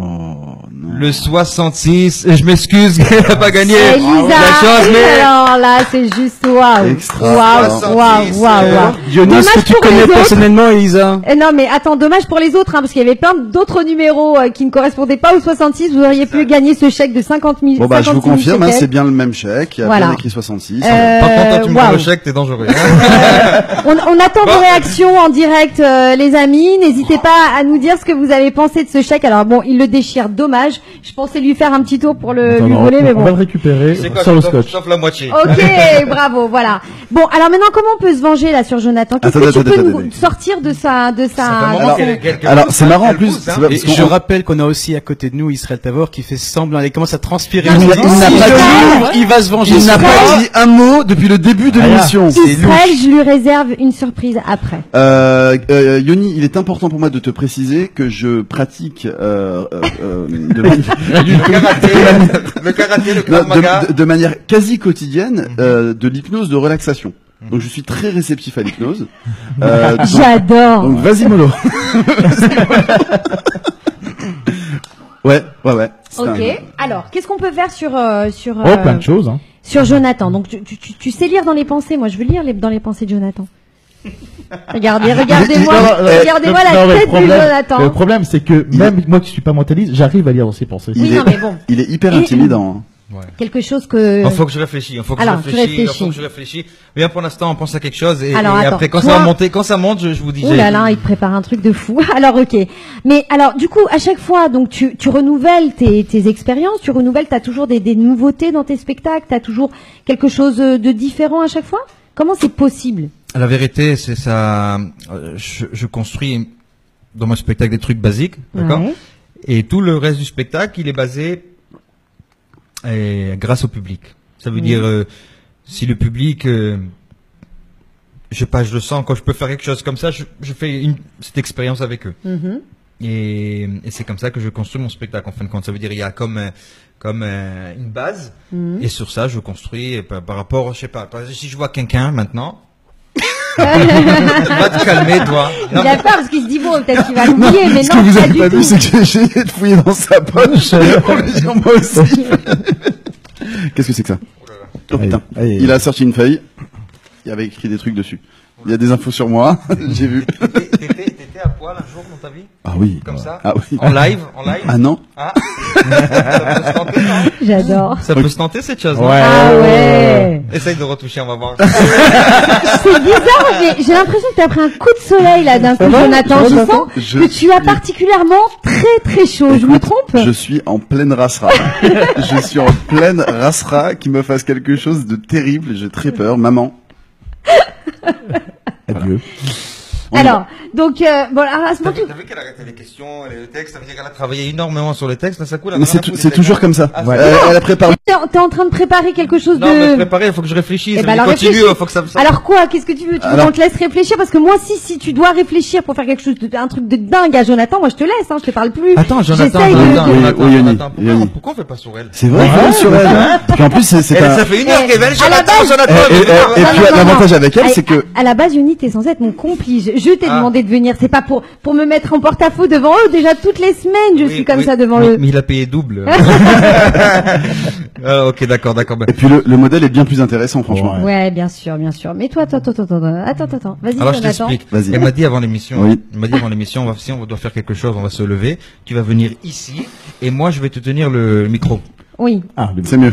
non.
Le 66, et je m'excuse, elle n'a pas gagné.
Elisa,
La chose, mais...
alors là, c'est juste waouh.
Extra.
Waouh, waouh, waouh.
Dionys,
Dommage
que tu
pour les
connais
autres.
personnellement, Elisa?
Non mais attends, dommage pour les autres, hein, parce qu'il y avait plein d'autres numéros qui ne correspondaient pas au 66. Vous auriez pu gagner ce chèque de 50 000.
Bon, bah, je vous
56 000
confirme, hein,
shekels.
c'est bien le même chèque. Il y a
Voilà.
bien écrit 66.
Par contre, toi, tu me
waouh.
prends le chèque, t'es dangereux. hein.
On attend
Bon.
vos réactions en direct, les amis. N'hésitez pas à nous dire ce que vous avez pensé de ce chèque. Alors bon, il le déchire, dommage. Je pensais lui faire un petit tour pour le
Attends,
lui
non,
voler, mais
on va le
bon.
récupérer
C'est quoi,
sur le
sauf-
scotch.
sauf la moitié.
Ok, bravo, voilà. Bon, alors maintenant, comment on peut se venger là sur Jonathan? Qu'est-ce que
Attendez,
tu peux
attendez,
nous
attendez.
sortir de sa
Ça fait un
Alors-
moment qu'elle
Alors,
pousse,
c'est
hein,
marrant en
qu'elle
plus.
pousse, hein.
c'est pas-
Et
parce qu'on-
je rappelle qu'on a aussi à côté de nous Israël Tavor qui fait semblant, il commence à transpirer.
Non,
Il
mais
dit,
il n'a
si
pas
je
dit-
l'ouvre, il va se venger.
Il n'a
sur
pas
moi.
dit un mot depuis le début de
Rien.
l'émission.
Israël, je lui réserve une surprise après.
Yoni, il est important pour moi de te préciser que je pratique
Le karaté, le
non,
krav maga.
de manière quasi quotidienne de l'hypnose de relaxation. Donc je suis très réceptif à l'hypnose.
J'adore.
Donc vas-y mollo. Ouais. C'est
Ok.
un-
Alors, qu'est-ce qu'on peut faire sur
Oh, plein de choses, hein.
sur Jonathan? Donc, tu sais lire dans les pensées. Moi, je veux lire dans les pensées de Jonathan. Regardez-moi, regardez-moi la
Non, mais
tête du Jonathan.
le problème, c'est que même moi qui suis pas mentaliste, j'arrive à lire dans ses pensées.
Oui,
il
non,
est-
mais bon,
Il est hyper
Et-
intimidant.
quelque chose que.
Il faut que je réfléchisse, il faut que
Alors,
je
tu
réfléchisse, il
réfléchis.
faut que je réfléchisse. Mais là, pour l'instant, on pense à quelque chose et,
Alors,
et
attends,
après, quand
toi-
ça va monter, quand ça monte, je vous dis.
Oh là là, il te prépare un truc de fou. Alors, ok. Mais alors, du coup, à chaque fois, donc tu renouvelles tes expériences, t'as toujours des nouveautés dans tes spectacles, t'as toujours quelque chose de différent à chaque fois. Comment c'est possible?
La vérité, c'est ça. Je construis dans mon spectacle des trucs basiques, d'accord.
Ouais.
Et tout le reste du spectacle, il est basé grâce au public. Ça veut dire si le public, je sais pas, je le sens quand je peux faire quelque chose comme ça, je fais cette expérience avec eux.
Mhm.
Et c'est comme ça que je construis mon spectacle en fin de compte. Ça veut dire il y a comme une base
Mhm.
et sur ça je construis par rapport, je sais pas, par exemple, si je vois quelqu'un maintenant, va te calmer toi. Non,
Il a peur parce qu'il se dit bon, peut-être qu'il va l'oublier, mais
Ce
non,
que vous
pas
avez
du
pas
tout.
vu, c'est que j'ai essayé de fouiller dans sa poche. En lui disant, moi aussi. Qu'est-ce que c'est que ça? Oh putain.
Allez, allez.
Il a sorti une feuille. Il y avait écrit des trucs dessus. Il y a des infos sur moi. J'ai vu.
T'étais à poil un jour dans ta vie,
Ah oui.
comme ça,
Ah oui.
en live.
Ah non.
Ah. Ça peut se tenter, non
J'adore.
Ça peut se tenter cette chose. non
Ouais.
Ah ouais.
Essaye de retoucher, on va voir.
C'est bizarre, mais j'ai l'impression que tu as pris un coup de soleil là d'un coup,
va
Jonathan.
Ça
Je
va,
sens
Je
que tu as
suis-
particulièrement très chaud. Je me trompe?
Je suis en pleine rasra. Je suis en pleine rasra qui me fasse quelque chose de terrible. J'ai très peur. Maman.
Adieu.
Alors, donc, bon, alors, à ce moment,
T'as vu qu'elle a arrêté les questions, le texte, ça veut dire qu'elle a travaillé énormément sur les textes, là, ça coule.
Mais c'est toujours comme ça.
Ah,
Elle a préparé.
t'es en train de préparer quelque chose
Non, mais
de...
préparer, il faut que je réfléchisse.
Eh ben,
Mais
alors
continue,
réfléchis.
faut que ça me sorte.
Alors quoi? Qu'est-ce que tu veux? Tu veux
Alors-
qu'on te laisse réfléchir? Parce que moi, si tu dois réfléchir pour faire quelque chose un truc de dingue à Jonathan, moi je te laisse, hein, je te parle plus.
Attends, Jonathan,
J'essaye de-
Oui, oui, Yoni,
Pourquoi,
Yoni.
pourquoi on fait pas sur elle?
C'est vrai, ouais, sur elle. Puis en plus, c'est
Ça fait une heure qu'elle est belle,
à la
Jonathan,
base-
Jonathan.
Et puis
non,
l'avantage
non.
avec elle, c'est que
À la base, Yoni, t'es censé être mon complice. Je t'ai
Ah.
demandé de venir. C'est pas pour me mettre en porte-à-faux devant eux. Déjà toutes les semaines, je suis comme ça devant eux.
Mais il a payé double. Ah, ok, d'accord. Ben,
et puis le modèle est bien plus intéressant, franchement.
Ouais.
Ouais, bien sûr. Mais toi, attends. Vas-y,
Alors je
Jonathan.
t'explique.
Vas-y.
Elle m'a dit avant l'émission,
Oui.
si on doit faire quelque chose, on va se lever. Tu vas venir ici et moi je vais te tenir le micro.
Oui.
Ah,
C'est mieux.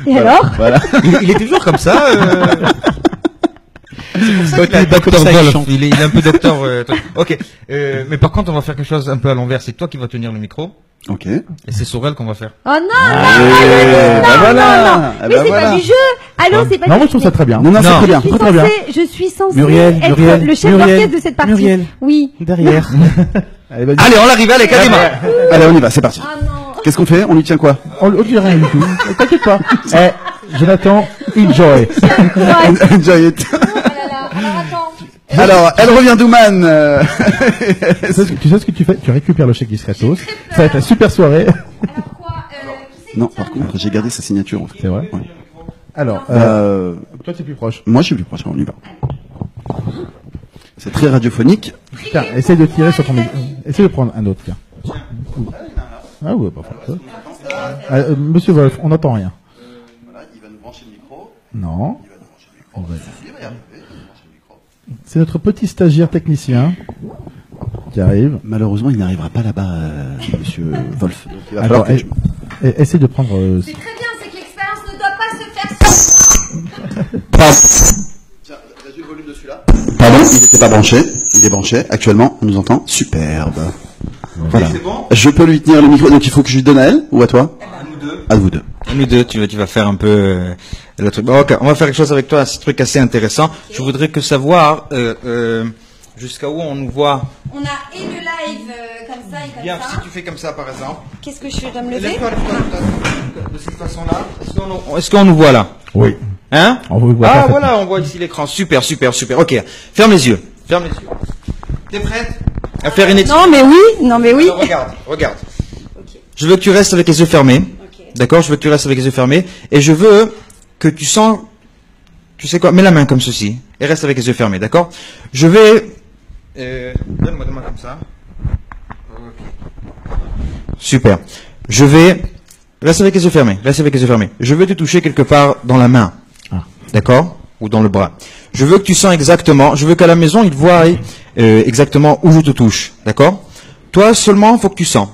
Et alors?
Voilà.
Il est toujours comme ça.
Toi,
Il est
d'accord,
docteur
ça, il
Wolf.
chante.
Il est un peu docteur. Truc. Ok. Mais par contre, on va faire quelque chose un peu à l'envers. C'est toi qui vas tenir le micro
Ok.
et c'est sur elle qu'on va faire.
Oh non,
Bah voilà.
mais c'est pas du jeu. Allô, c'est pas
non,
du
moi je trouve ça très bien.
Non, non, c'est
Non.
très bien.
Je suis censée
Muriel,
être
Muriel,
le chef
Muriel,
d'orchestre de cette partie.
Muriel.
Oui.
Derrière.
Allez, vas-y.
Allez, on l'arrive, allez, quasiment.
Allez, on y va, c'est parti.
Ah non.
Qu'est-ce qu'on fait? On lui tient quoi?
On dit rien du tout. T'inquiète pas. Jonathan, enjoy.
Enjoy it.
Oh là là. Alors attends.
Alors, elle revient d'Ouman.
Tu sais ce que tu fais? Tu récupères le chèque discretos. Ça va être la super soirée.
Alors quoi qui c'est
Non,
qui tient
par contre, j'ai gardé sa signature. En fait.
C'est vrai?
Ouais.
Alors, toi c'est plus proche.
Moi, je suis plus proche. On y va. C'est très radiophonique.
Tiens, essaye de tirer sur ton essaye de prendre un autre, tiens. Ah ouais, pas fort. Monsieur Wolf, on n'entend rien.
Voilà, il va nous brancher le micro.
Non. On va- C'est notre petit stagiaire technicien qui arrive.
Malheureusement, il n'arrivera pas là-bas, monsieur Wolf. Donc, il va
Alors,
falloir que je-
essaye de prendre.
C'est très bien, c'est que l'expérience ne doit pas se faire sans.
Tiens, réduis le volume de celui-là. Pardon, il n'était pas branché. Il est branché. Actuellement, on nous entend. Superbe. Voilà.
C'est bon
Je peux lui tenir le micro. Donc, il faut que je lui donne à elle ou à toi?
À nous deux.
À vous deux.
Nous deux, tu vas faire un peu le truc. Bon, ok, on va faire quelque chose avec toi, un truc assez intéressant. Je voudrais que savoir jusqu'à où on nous voit.
On a et le live comme ça et comme
Bien,
ça.
si tu fais comme ça, par exemple.
Qu'est-ce que je dois me lever?
Lève-toi de cette façon-là. Est-ce qu'on nous voit là?
Oui.
Hein?
On vous voit
Ah
parfaitement.
voilà, on voit ici l'écran. Super. Ok, ferme les yeux. T'es prête à faire une étude?
Non mais oui.
Alors, regarde. Je veux que tu restes avec les yeux fermés.
Ok.
D'accord? Je veux que tu restes avec les yeux fermés. Et je veux que tu sens, tu sais quoi, mets la main comme ceci. Et reste avec les yeux fermés, d'accord? Je vais, donne-moi comme ça. Ok. Super. Je vais, reste avec les yeux fermés. Je vais te toucher quelque part dans la main.
Ah.
D'accord? Ou dans le bras. Je veux que tu sens exactement, je veux qu'à la maison, ils voient exactement où je te touche. D'accord? Toi, seulement, faut que tu sens.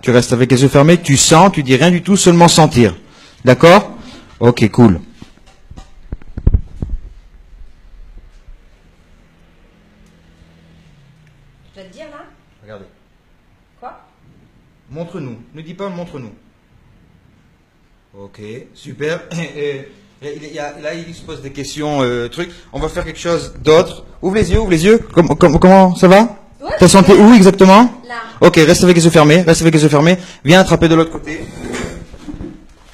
Tu restes avec les yeux fermés, tu sens, tu dis rien du tout, seulement sentir. D'accord? Ok, cool.
Je dois te dire là?
Regardez.
Quoi?
Montre-nous. Ne dis pas, montre-nous. Ok, super. Là, il se pose des questions, trucs. On va faire quelque chose d'autre. Ouvre les yeux. Comment ça va?
Ouais,
T'as senti où exactement?
Là.
Ok, reste avec les yeux fermés. Viens attraper de l'autre côté.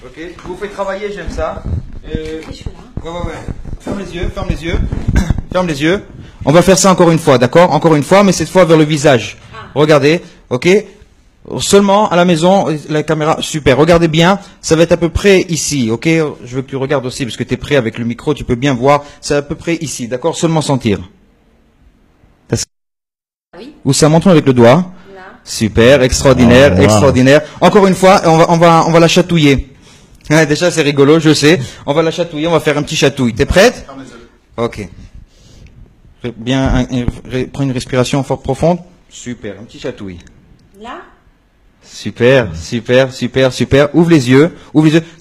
Ok, je vous fais travailler, j'aime ça. Ouais. Ferme les yeux. On va faire ça encore une fois, d'accord? Encore une fois, mais cette fois vers le visage. Regardez, ok? Seulement à la maison, la caméra, super. Regardez bien, ça va être à peu près ici, ok? Je veux que tu regardes aussi parce que tu es prêt avec le micro, tu peux bien voir. C'est à peu près ici, d'accord? Seulement sentir.
Oui.
Où ça montre avec le doigt?
Là.
Super, extraordinaire,
Oh, wow.
extraordinaire. Encore une fois, on va la chatouiller. Ouais, déjà c'est rigolo, je sais. On va la chatouiller, on va faire un petit chatouille. T'es prête? Ok. Bien, prends une respiration fort profonde. Super, un petit chatouille.
Là.
Super. Ouvre les yeux.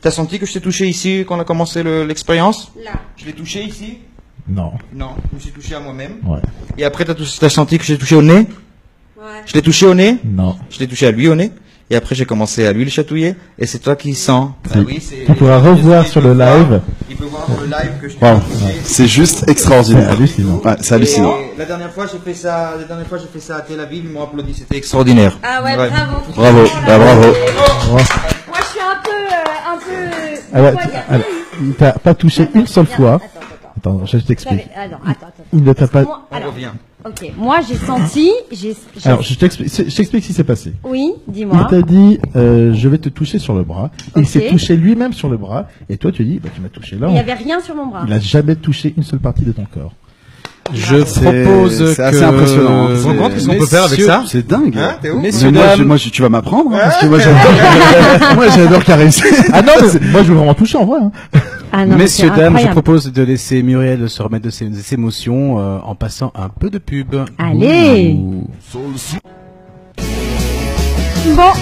T'as senti que je t'ai touché ici quand on a commencé l'expérience?
Là.
Je l'ai touché ici?
Non.
Non, je me suis touché à moi-même.
Ouais.
Et après, t'as senti que je l'ai touché au nez?
Ouais.
Je l'ai touché au nez?
Non.
Je l'ai touché à lui au nez. et après j'ai commencé à lui le chatouiller, et c'est toi qui sens. Ah oui, c'est.
Tu pourras revoir sur le live.
Il peut voir le live que je te
Wow.
C'est juste extraordinaire.
C'est hallucinant.
Ouais, c'est hallucinant.
Et la dernière fois j'ai fait ça, à Tel Aviv, ils m'ont applaudi, c'était extraordinaire.
Ah ouais,
Ouais.
bravo.
Bravo, bah, bravo.
Moi, je suis un peu.
Ah ouais,
Quoi,
alors, il t'a pas touché une seule fois.
Attends.
Attends, je t'explique.
Attends.
Il ne t'a pas.
Moi,
On
alors,
revient.
ok. Moi, j'ai senti.
Alors, je t'explique ce qui s'est passé.
Oui,
Il
dis-moi.
t'a dit, je vais te toucher sur le bras. Et il
Ok.
s'est touché lui-même sur le bras. Et toi, tu dis, bah, tu m'as touché là.
Il n'y avait rien sur mon bras.
Il a jamais touché une seule partie de ton corps.
Je
C'est-
propose
c'est assez impressionnant, hein.
Vous vous rendez compte ce qu'on peut faire avec
Messieurs-
ça?
C'est dingue.
Hein, t'es où?
Messieurs,
Mais
dames,
tu vas m'apprendre, hein, parce que moi j'adore, moi j'adore caresser.
Ah non, mais moi, je veux vraiment toucher en vrai. Hein.
Ah non, mais
messieurs,
c'est
dames, je
incroyable.
propose de laisser Muriel se remettre de ses émotions en passant un peu de pub.
Allez. Bon,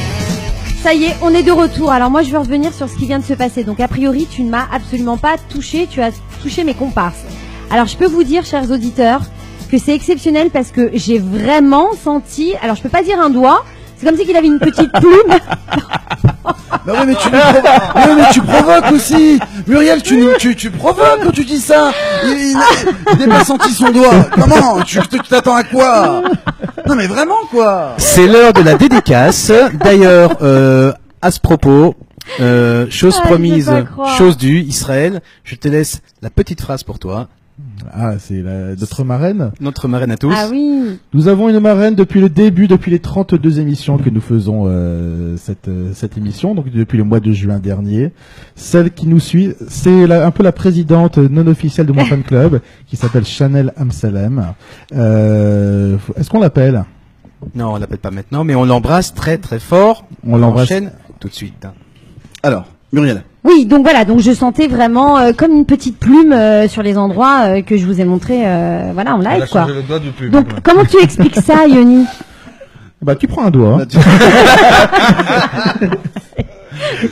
ça y est, on est de retour. Alors moi, je veux revenir sur ce qui vient de se passer. Donc a priori, tu ne m'as absolument pas touché. Tu as touché mes comparses. Alors je peux vous dire, chers auditeurs, que c'est exceptionnel parce que j'ai vraiment senti. Alors je peux pas dire un doigt. C'est comme si qu'il avait une petite plume.
Bah ouais, mais tu provoques aussi. Muriel, tu provoques quand tu dis ça. Il n'a pas senti son doigt. Comment? Tu t'attends à quoi? Non mais vraiment quoi.
C'est l'heure de la dédicace. D'ailleurs, à ce propos, chose
Ah, je
promise,
peux pas croire.
chose due, Israël, je te laisse la petite phrase pour toi.
Ah, c'est notre marraine.
Notre marraine à tous.
Ah oui.
Nous avons une marraine depuis le début, depuis les 32 émissions que nous faisons cette émission, donc depuis le mois de juin dernier. Celle qui nous suit, c'est un peu la présidente non officielle de mon fan club, qui s'appelle Chanel Amsalem. Est-ce qu'on l'appelle?
Non, on l'appelle pas maintenant, mais on l'embrasse très très fort.
On l'embrasse.
enchaîne tout de suite.
Alors, Muriel.
Oui, donc voilà, donc je sentais vraiment comme une petite plume sur les endroits que je vous ai montré, voilà, en
Elle
live
a
quoi.
changé le doigt du pub.
Donc comment tu expliques ça, Yoni?
Bah, tu prends un doigt. Hein.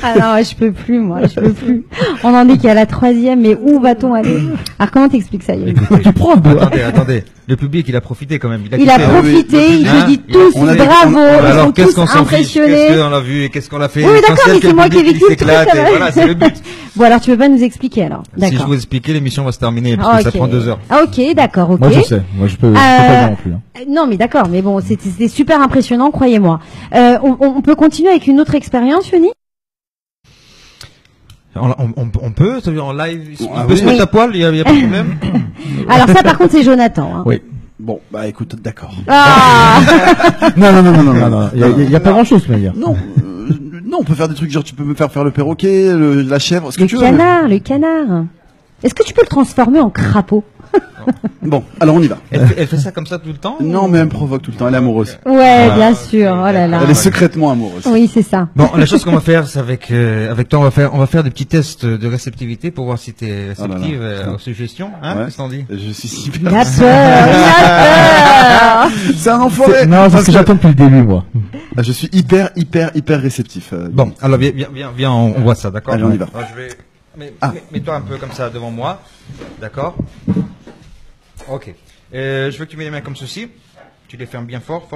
Ah non, ouais, je peux plus, moi, je peux plus. On en est qu'à la 3e, mais où va-t-on aller? Alors comment t'expliques ça, Yoni?
Tu prends un doigt.
Attendez. Le public, il a profité quand même.
Il a
kiffé.
profité, il
Hein,
te dit
il a-
tous
on a-
bravo, ils
Alors
sont
qu'est-ce
tous
qu'on s'en fiche?
impressionnés.
Qu'est-ce qu'on a vu et qu'est-ce qu'on a fait?
Oui, d'accord,
L'essentiel,
mais
que
c'est
le
moi qui ai
public,
vécu
il
le truc,
s'éclate,
quand
et
même.
voilà, c'est le but.
Bon, alors tu veux pas nous expliquer alors?
Si je
D'accord.
vous expliquer, l'émission va se terminer parce que ça
Ok.
prend 2 heures.
Ah, ok, d'accord, ok.
Moi, je sais. Moi, je peux pas dire non plus. Hein.
Non, mais d'accord, mais bon, c'était super impressionnant, croyez-moi. On peut continuer avec une autre expérience, Yoni?
On peut, ça veut dire en live,
Ah
on peut
oui.
se mettre à poil, il y a pas de problème.
Alors ça, par contre, c'est Jonathan. Hein.
Oui.
Bon, bah écoute, d'accord.
Ah
Non, non, non, non, non,
Non, non, il y a pas grand-chose, mais dire.
Non, non, on peut faire des trucs genre tu peux me faire le perroquet, la chèvre, ce que
Le
tu veux.
canard, le canard. Est-ce que tu peux le transformer en crapaud?
Bon, alors on y va.
Elle fait ça comme ça tout le temps?
Non, mais elle me provoque tout le temps, elle est amoureuse.
Ouais, bien sûr. Oh là là.
Elle est secrètement amoureuse.
Oui, c'est ça.
Bon, la chose qu'on va faire, c'est avec toi, on va faire des petits tests de réceptivité pour voir si t'es réceptive
Oh là là.
aux suggestions. Hein,
Ouais.
qu'est-ce qu'on dit?
Je suis
Il
super.
a peur, il a peur.
C'est un enfoiré.
Non, c'est
Parce
ce que j'attends depuis le début, moi.
Je suis hyper réceptif.
Bon, alors viens, on voit ça, d'accord?
Allez, on y va.
Alors, je vais...
Ah.
Mets-toi un peu comme ça devant moi, d'accord? Ok. Je veux que tu mets les mains comme ceci. Tu les fermes bien fort,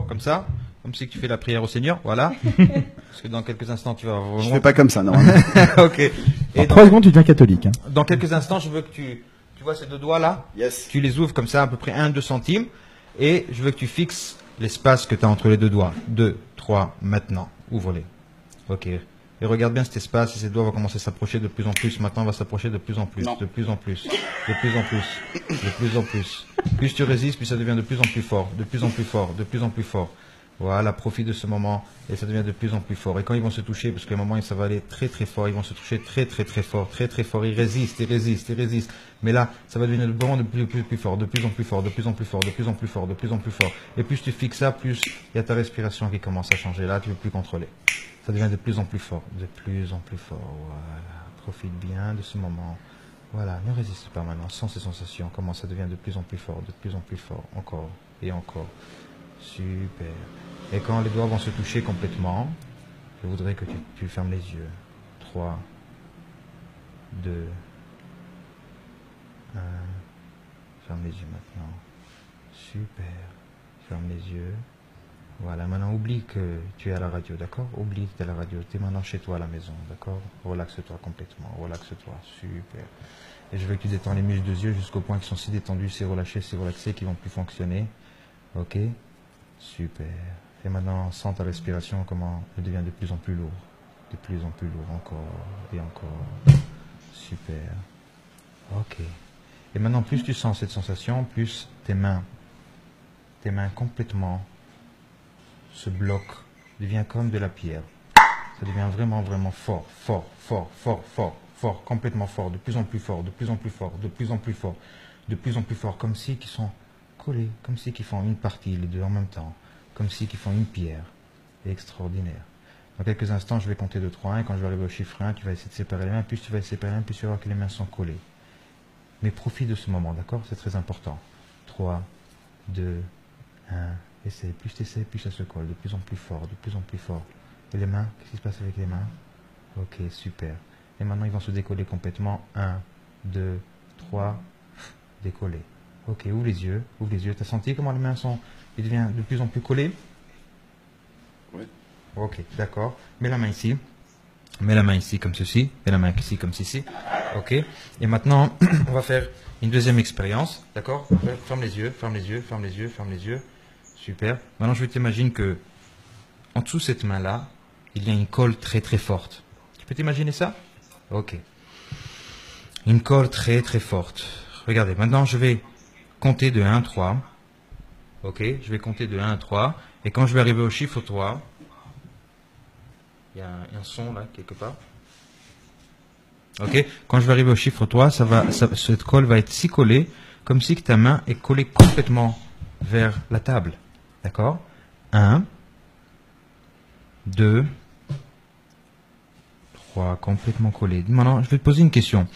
comme ça. Comme si tu fais la prière au Seigneur, voilà. Parce que dans quelques instants, tu vas...
Je fais pas comme ça, non.
Ok.
En
Et
3 secondes, tu deviens catholique. Hein.
dans quelques instants, je veux que tu vois ces 2 doigts là?
Yes.
Tu les ouvres comme ça, à peu près 1-2 centimes. Et je veux que tu fixes l'espace que tu as entre les 2 doigts. 2, 3, maintenant. Ouvre-les. Ok. Et regarde bien cet espace et ces doigts vont commencer à s'approcher de plus en plus. Maintenant, on va s'approcher de plus en plus,
Non.
de plus en plus, de plus en plus, de plus en plus. Plus tu résistes, plus ça devient de plus en plus fort, de plus en plus fort, de plus en plus fort. Voilà, profite de ce moment et ça devient de plus en plus fort. Et quand ils vont se toucher, parce qu'à un moment ça va aller très très fort, ils vont se toucher très très très fort, très très fort. Ils résistent, ils résistent, ils résistent. Mais là, ça va devenir vraiment de plus en plus fort, de plus en plus fort, de plus en plus fort, de plus en plus fort, de plus en plus fort. Et plus tu fixes ça, plus il y a ta respiration qui commence à changer. Là, tu ne peux plus contrôler. Ça devient de plus en plus fort, de plus en plus fort. Voilà, profite bien de ce moment. Voilà, ne résiste pas maintenant. Sens ces sensations, comment ça devient de plus en plus fort, de plus en plus fort, encore et encore. Super. Et quand les doigts vont se toucher complètement, je voudrais que tu fermes les yeux. 3, 2, 1. Ferme les yeux maintenant. Super. Ferme les yeux. Voilà, maintenant oublie que tu es à la radio, d'accord? Oublie que tu es à la radio, tu es maintenant chez toi à la maison, d'accord? Relaxe-toi complètement, relaxe-toi, super. Et je veux que tu détends les muscles des yeux jusqu'au point qu'ils sont si détendus, si relâchés, si relaxés qu'ils vont plus fonctionner. Ok? Super. Et maintenant, sens ta respiration, comment elle devient de plus en plus lourd. De plus en plus lourd, encore et encore. Super. Ok. Et maintenant, plus tu sens cette sensation, plus tes mains complètement se bloquent, deviennent comme de la pierre. Ça devient vraiment, vraiment fort, fort, fort, fort, fort, fort, complètement fort, de plus en plus fort, de plus en plus fort, de plus en plus fort, de plus en plus fort, comme si qu'ils sont collés, comme si qu'ils font une partie, les deux en même temps, comme si qu'ils font une pierre. C'est extraordinaire. Dans quelques instants, je vais compter de 3 1, et quand je vais arriver au chiffre 1, tu vas essayer de séparer les mains, plus tu vas séparer les mains, plus tu vas voir que les mains sont collées. Mais profite de ce moment, d'accord? C'est très important. 3, 2, 1, essaye. Plus tu essaies, plus ça se colle, de plus en plus fort, de plus en plus fort. Et les mains, qu'est-ce qui se passe avec les mains? Ok, super. Et maintenant, ils vont se décoller complètement. 1, 2, 3, décoller. Ok, ouvre les yeux, ouvre les yeux. Tu as senti comment les mains sont, ils deviennent de plus en plus collés?
Oui.
Ok, d'accord. Mets la main ici. Mets la main ici comme ceci. Mets la main ici comme ceci. Ok. Et maintenant, on va faire une deuxième expérience. D'accord? Ferme les yeux, ferme les yeux, ferme les yeux, ferme les yeux. Super. Maintenant, je t'imagine que en dessous de cette main-là, il y a une colle très très forte. Tu peux t'imaginer ça? Ok. Une colle très très forte. Regardez, maintenant je vais compter de 1 à 3. Ok, je vais compter de 1 à 3. Et quand je vais arriver au chiffre 3, il y a un son là, quelque part. Ok, quand je vais arriver au chiffre 3, cette colle va être si collée, comme si que ta main est collée complètement vers la table. D'accord? 1, 2, 3, complètement collé. Maintenant, je vais te poser une question.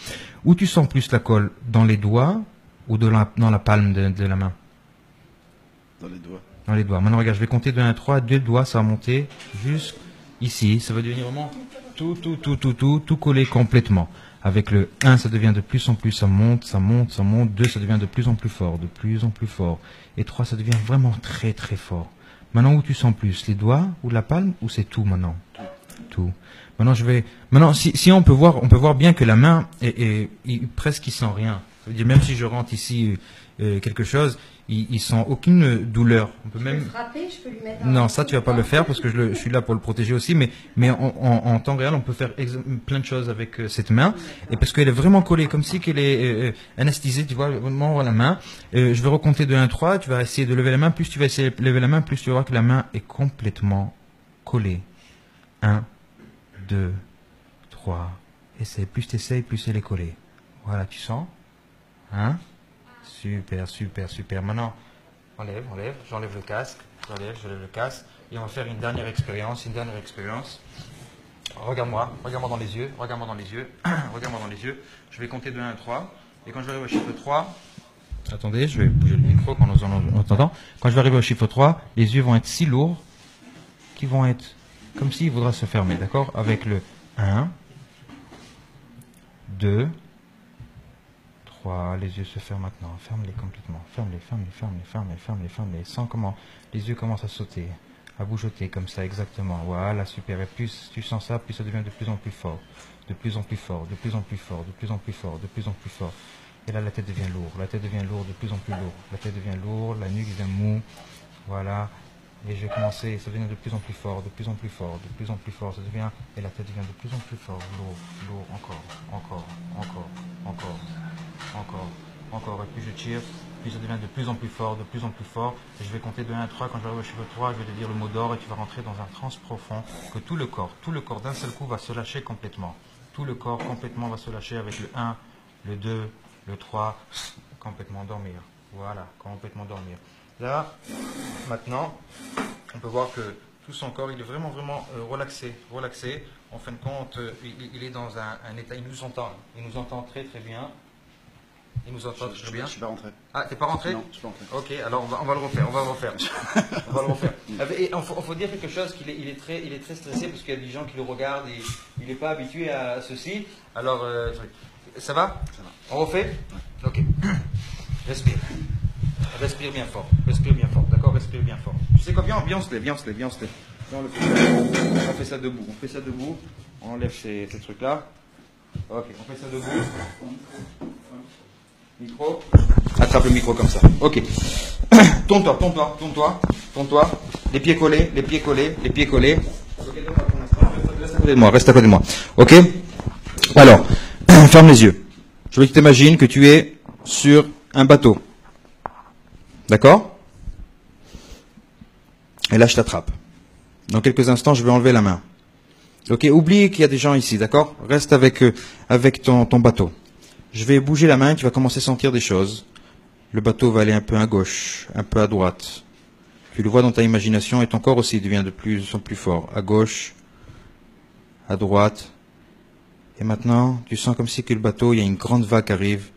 Où tu sens plus la colle? Dans les doigts ou dans la palme de la main?
Dans les doigts.
Dans les doigts. Maintenant, regarde, je vais compter de 1 à 3. 2 doigts, ça va monter jusqu'ici. Ça va devenir vraiment tout collé complètement. Avec le 1, ça devient de plus en plus, ça monte, ça monte, ça monte. 2, ça devient de plus en plus fort, de plus en plus fort. Et 3, ça devient vraiment très très fort. Maintenant, où tu sens plus? Les doigts ou la palme? Ou c'est tout maintenant? Tout. Maintenant, si on peut voir bien que la main est presque, il sent rien. Ça veut dire, même si je rentre ici quelque chose, il sent aucune douleur. On peut même.
Frapper, je peux lui mettre
Non, ça tu vas pas le faire parce que je suis là pour le protéger aussi. Mais en temps réel, on peut faire plein de choses avec cette main. Et parce qu'elle est vraiment collée, comme si qu'elle est anesthésiée. Tu vois, vraiment la main. Je vais recompter de 1 à 3. Tu vas essayer de lever la main. Plus tu vas essayer de lever la main, plus tu vas voir que la main est complètement collée. 1, 2, 3. Essaye. Plus tu essayes, plus elle est collée. Voilà, tu sens? Hein? Super, super, super. Maintenant, j'enlève le casque. Je lève le casque. Et on va faire une dernière expérience. Regarde-moi dans les yeux. Regarde-moi dans les yeux. Je vais compter de 1 à 3. Et quand je vais arriver au chiffre 3, attendez, je vais bouger le micro quand on entend. Quand je vais arriver au chiffre 3, les yeux vont être si lourds qu'ils vont être comme s'il voudra se fermer, d'accord? Avec le 1, 2, 3, les yeux se ferment maintenant. Ferme-les complètement. Ferme-les. Sens comment les yeux commencent à sauter, à bougeoter comme ça, exactement. Voilà, super. Et plus tu sens ça, plus ça devient de plus en plus fort. De plus en plus fort. Et là, la tête devient lourde. De plus en plus lourde. La tête devient lourde, la nuque devient mou. Voilà. Et je vais commencer, ça devient de plus en plus fort, ça devient, et la tête devient de plus en plus fort, lourd, encore, et plus je tire, plus ça devient de plus en plus fort, et je vais compter de 1 à 3, quand je vais arriver au chiffre 3, je vais te dire le mot d'or, et tu vas rentrer dans un trance profond, que tout le corps d'un seul coup va se lâcher complètement, tout le corps complètement va se lâcher avec le 1, le 2, le 3, complètement dormir, voilà, complètement dormir. Là, maintenant, on peut voir que tout son corps, il est vraiment, vraiment relaxé. En fin de compte, il est dans un état, il nous entend très, très bien.
Je suis pas rentré.
Ah, t'es pas rentré?
Non, je suis pas rentré.
Ok, alors on va le refaire. Et il faut dire quelque chose, il est très stressé parce qu'il y a des gens qui le regardent et il n'est pas habitué à ceci. Alors, ça va?
Ça va.
On refait? Ok. Respire bien fort, d'accord? Respire bien fort. Tu sais quoi, viens, on se lève. Viens, on fait ça debout. On enlève ces trucs-là. Ok, on fait ça debout. Micro. Attrape le micro comme ça. Ok. Tourne-toi. Les pieds collés. Reste à côté de moi. Ok. Alors, ferme les yeux. Je veux que tu t'imagines que tu es sur un bateau. D'accord? Et là, je t'attrape. Dans quelques instants, je vais enlever la main. Ok, oublie qu'il y a des gens ici, d'accord? Reste avec ton bateau. Je vais bouger la main et tu vas commencer à sentir des choses. Le bateau va aller un peu à gauche, un peu à droite. Tu le vois dans ta imagination et ton corps aussi devient de plus en plus fort. À gauche, à droite. Et maintenant, tu sens comme si que le bateau, il y a une grande vague qui arrive.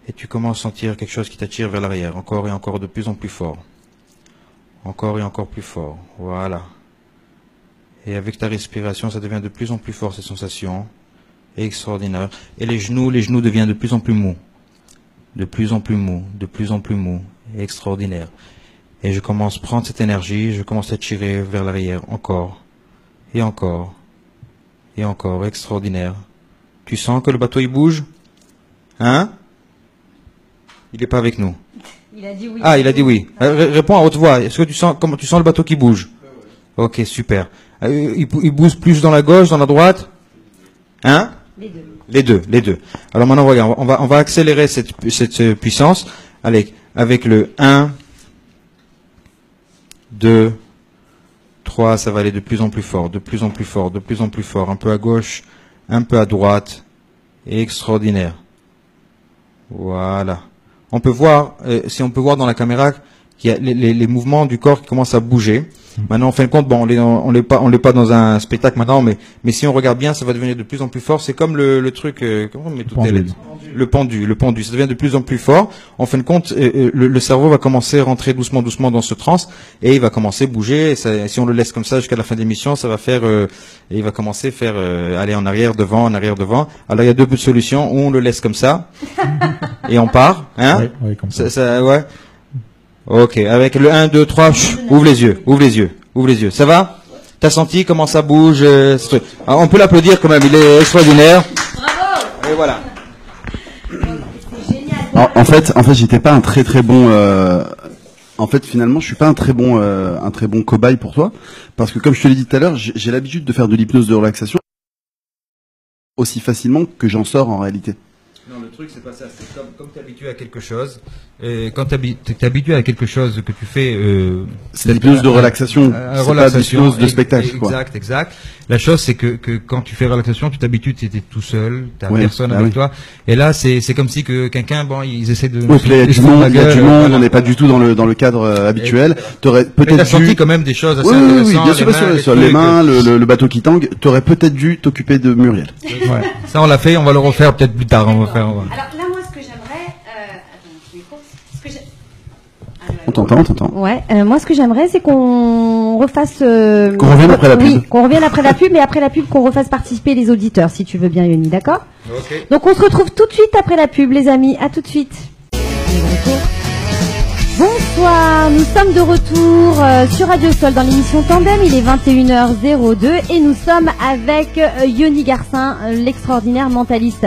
Et tu commences à sentir quelque chose qui t'attire vers l'arrière. Encore et encore de plus en plus fort. Encore et encore plus fort. Voilà. Et avec ta respiration, ça devient de plus en plus fort, ces sensations. Extraordinaire. Et les genoux deviennent de plus en plus mous. De plus en plus mous. Extraordinaire. Et je commence à prendre cette énergie, je commence à tirer vers l'arrière. Encore. Et encore. Extraordinaire. Tu sens que le bateau, il bouge? Hein? Il n'est pas avec nous.
Il a dit oui.
Ah, il a dit oui. Réponds à haute voix. Est-ce que comment tu sens le bateau qui bouge? Ok, super. Il bouge plus dans la gauche, dans la droite? Hein? Les deux. Alors maintenant, regarde, on va accélérer cette puissance. Allez, avec le 1, 2, 3, ça va aller de plus en plus fort. Un peu à gauche, un peu à droite. Extraordinaire. Voilà. On peut voir, si on peut voir dans la caméra, qu'il y a les mouvements du corps qui commencent à bouger. Maintenant, en fin de compte, bon, on n'est pas dans un spectacle maintenant, mais si on regarde bien, ça va devenir de plus en plus fort. C'est comme le truc, comment on met tout le pendu. Ça devient de plus en plus fort. En fin de compte, le cerveau va commencer à rentrer doucement dans ce transe et il va commencer à bouger. Et si on le laisse comme ça jusqu'à la fin de l'émission, ça va faire, et il va commencer à faire aller en arrière, devant. Alors il y a deux solutions. Ou on le laisse comme ça et on part, hein?
Oui, comme ça.
Ouais. Ok, avec le 1, 2, 3, ouvre les yeux. Ça va? T'as senti comment ça bouge? Alors, on peut l'applaudir quand même, il est extraordinaire. Bravo! Et voilà.
Alors, en fait, j'étais pas un très bon. En fait, finalement, je suis pas un très bon cobaye pour toi, parce que comme je te l'ai dit tout à l'heure, j'ai l'habitude de faire de l'hypnose de relaxation aussi facilement que j'en sors en réalité.
Non, le truc, c'est pas ça. C'est comme tu es habitué à quelque chose. Et quand tu es habitué à quelque chose que tu fais...
c'est l'hypnose de relaxation. C'est pas l'hypnose de spectacle.
Exact. La chose, c'est que quand tu fais relaxation, tu t'habitues, tu étais tout seul, tu n'as personne avec toi. Et là, c'est comme si que quelqu'un, ils essaient de...
Il y a du monde, on n'est pas du tout dans le cadre habituel.
T'aurais peut-être senti quand même des choses assez
intéressantes. Oui, bien sûr, les mains, le bateau qui tangue. T'aurais peut-être dû t'occuper de Muriel.
Ouais. Ça, on l'a fait, on va le refaire peut-être plus tard.
Alors là, moi, ce que j'aimerais...
On t'entend.
Ouais, moi, ce que j'aimerais, c'est qu'on refasse...
qu'on revienne après la pub.
Oui, qu'on revienne après la pub, mais après la pub, qu'on refasse participer les auditeurs, si tu veux bien, Yoni, d'accord?
Ok.
Donc, on se retrouve tout de suite après la pub, les amis. À tout de suite. Bonsoir, nous sommes de retour sur Radio Sol dans l'émission Tandem, il est 21h02 et nous sommes avec Yoni Garcin, l'extraordinaire mentaliste.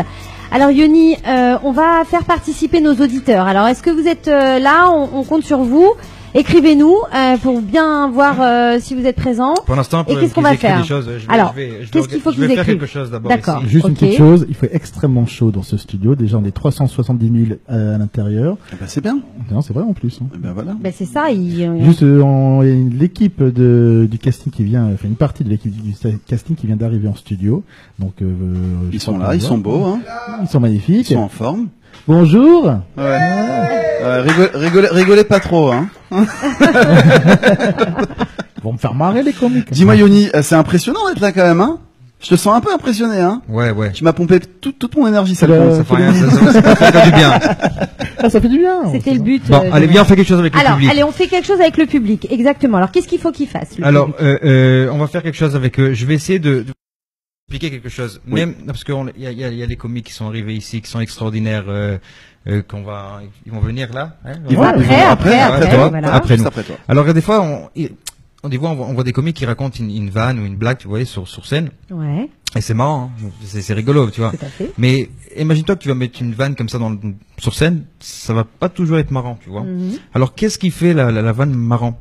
Alors Yoni, on va faire participer nos auditeurs. Alors est-ce que vous êtes là? On compte sur vous. Écrivez-nous pour bien voir si vous êtes présents.
Pour l'instant,
et qu'est-ce qu'on va faire? Alors, qu'est-ce qu'il faut que vous écriviez?
faire quelque chose d'abord.
D'accord.
Juste une petite chose, il fait extrêmement chaud dans ce studio. Déjà, on est 370 000 à l'intérieur.
Eh ben, c'est bien.
Non, c'est vrai en plus. Hein.
Eh ben, voilà.
Ben, c'est ça.
Juste, il y a l'équipe du casting qui vient, enfin une partie de l'équipe du casting qui vient d'arriver en studio. Donc,
ils sont là, ils sont beaux, hein.
Ils sont magnifiques.
Ils sont en forme.
Bonjour.
Rigolez pas trop, hein.
Ils vont me faire marrer les comiques.
Dis-moi Yoni, c'est impressionnant d'être là quand même, hein. Je te sens un peu impressionné, hein.
Ouais.
Tu m'as pompé toute mon énergie, ça
fait rien, ça fait du bien.
Ah, ça fait du bien.
C'était le but.
Bon, allez, viens, on fait quelque chose avec le public.
Alors, allez, on fait quelque chose avec le public, exactement. Alors, qu'est-ce qu'il faut qu'il fasse?
Alors, on va faire quelque chose avec eux. Je vais essayer de expliquer quelque chose.
Oui.
Même parce qu'il y a les comiques qui sont arrivés ici, qui sont extraordinaires. ils vont venir là. Hein,
Ils
Ouais,
vont-
après,
toi.
voilà.
Après
Juste
nous.
après toi.
Alors des fois, on voit des comiques qui racontent une vanne ou une blague, tu vois, sur scène.
Ouais,
Et c'est marrant, hein. C'est rigolo, tu vois.
tout à fait.
Mais imagine-toi que tu vas mettre une vanne comme ça sur scène, ça va pas toujours être marrant, tu vois.
Mhm.
Alors qu'est-ce qui fait la vanne marrant?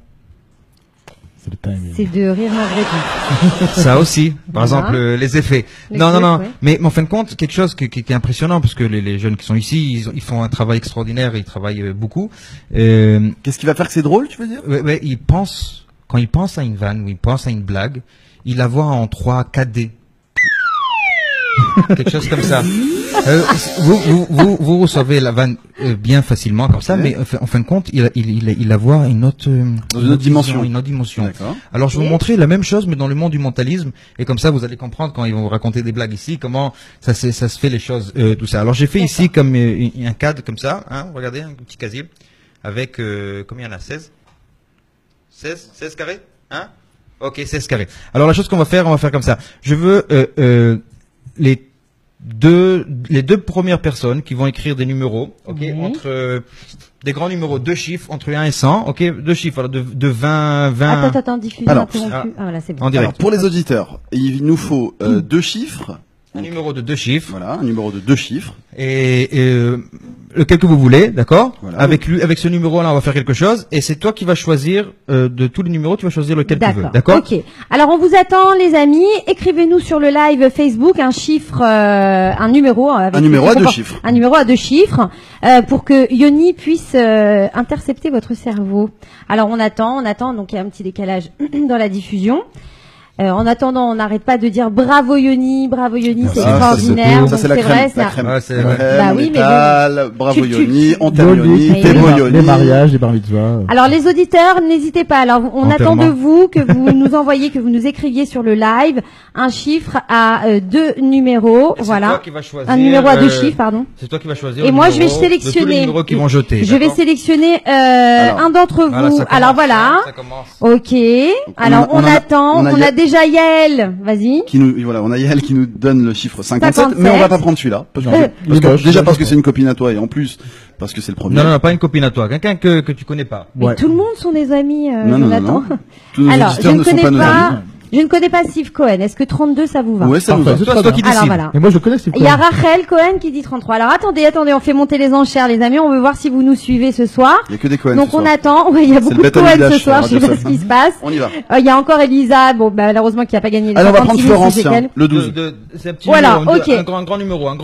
C'est le timing.
C'est de rire malgré tout.
Ça aussi, par
Voilà.
exemple les effets.
Les
non,
trucs, ouais.
mais en fin de compte, quelque chose qui est impressionnant, parce que les jeunes qui sont ici, ils font un travail extraordinaire, ils travaillent beaucoup.
Qu'est-ce qui va faire que c'est drôle, tu veux dire?
Ouais, quand ils pensent à une vanne ou ils pensent à une blague, ils la voient en 3, 4D. Quelque chose comme ça. Vous recevez la vanne bien facilement comme ça,
Ok.
mais en fin de compte, il la voit une autre,
Dans une autre dimension.
Une autre dimension.
D'accord.
Alors je vais
Ok.
vous montrer la même chose, mais dans le monde du mentalisme, et comme ça vous allez comprendre quand ils vont vous raconter des blagues ici, comment ça se fait les choses, tout ça. Alors j'ai fait ici comme un cadre comme ça, hein, regardez, un petit casier, avec combien il y en a, 16 carrés, hein? Ok, 16 carrés. Alors la chose qu'on va faire comme ça. Je veux les deux premières personnes qui vont écrire des numéros, ok,
Oui.
entre des grands numéros, 2 chiffres entre 1 et 100, ok, 2 chiffres, alors de 20.
Attends, diffusion
Alors,
interrompue. Ah voilà, c'est bon.
En direct.
Alors, pour les auditeurs, il nous faut 2 chiffres.
Un numéro de 2 chiffres.
Voilà, un numéro de 2 chiffres.
Et lequel que vous voulez, d'accord.
Voilà.
Avec ce numéro-là, on va faire quelque chose. Et c'est toi qui vas choisir de tous les numéros, tu vas choisir lequel tu veux, d'accord.
Ok. Alors on vous attend, les amis. Écrivez-nous sur le live Facebook un chiffre, un numéro. Avec
Un numéro à
le-
2 chiffres.
Un numéro à 2 chiffres pour que Yoni puisse intercepter votre cerveau. Alors on attend. Donc il y a un petit décalage dans la diffusion. En attendant, on n'arrête pas de dire bravo Yoni, c'est
Ah,
extraordinaire.
ça,
Donc
c'est la crème.
vrai,
La
ça-
crème.
Ouais, c'est-
La
ouais.
crème,
Bah
on
oui, mais
étale, bravo
tu-
Yoni, on
tu-
t'aime
Yoni,
Yoni, t'es
oui.
beau
Les
Yoni.
mariages, les bar mitzvahs.
Alors les auditeurs, n'hésitez pas. Alors on attend de
Enterrement.
vous que vous nous envoyiez, que vous nous écriviez sur le live un chiffre à 2 numéros.
Et c'est
Voilà.
toi qui vas choisir,
Un numéro à 2 chiffres, pardon.
C'est toi qui vas choisir.
Et
le
moi, je vais
numéro de tous les
sélectionner.
numéros qui vont jeter.
Je vais
d'accord.
sélectionner
Alors,
un d'entre vous.
Voilà, ça commence,
Alors voilà.
hein, ça commence.
Ok. Alors
on
on
a-
attend.
on a
On a déjà Yael. Vas-y.
Voilà, on a Yael qui nous donne le chiffre 57,
57.
mais on va pas prendre celui-là. Parce que, déjà parce que c'est une copine à toi et en plus parce que c'est le premier.
Non, pas une copine à toi, quelqu'un que tu connais pas.
Mais tout le monde sont des amis,
Non,
Jonathan.
Tous nos
Alors,
auditeurs
je ne
ne sont
connais
pas nos
pas.
amis.
Je ne connais pas Steve Cohen. Est-ce que 32 ça vous va?
Ouais, ça nous va.
Parfait.
Toi, c'est toi qui
Alors
décides.
voilà.
Et moi, je connais Steve
Il y a
Cohen.
Rachel Cohen qui dit 33. Alors attendez, on fait monter les enchères, les amis. On veut voir si vous nous suivez ce soir.
Il y a que des Cohen.
Donc
ce
on
soir.
attend. Ouais, il y a
C'est
beaucoup
le
de
Battle
Cohen
Village
ce soir.
sur
Je sais pas
Radio
ce qui se passe.
On y va.
Il y a encore Elisa. Bon, bah, malheureusement qui a pas gagné les
Allez, on va
56
prendre
000,
Florence,
c'est
tiens,
elle.
le 12.
C'est un petit
Voilà,
numéro,
ok.
un grand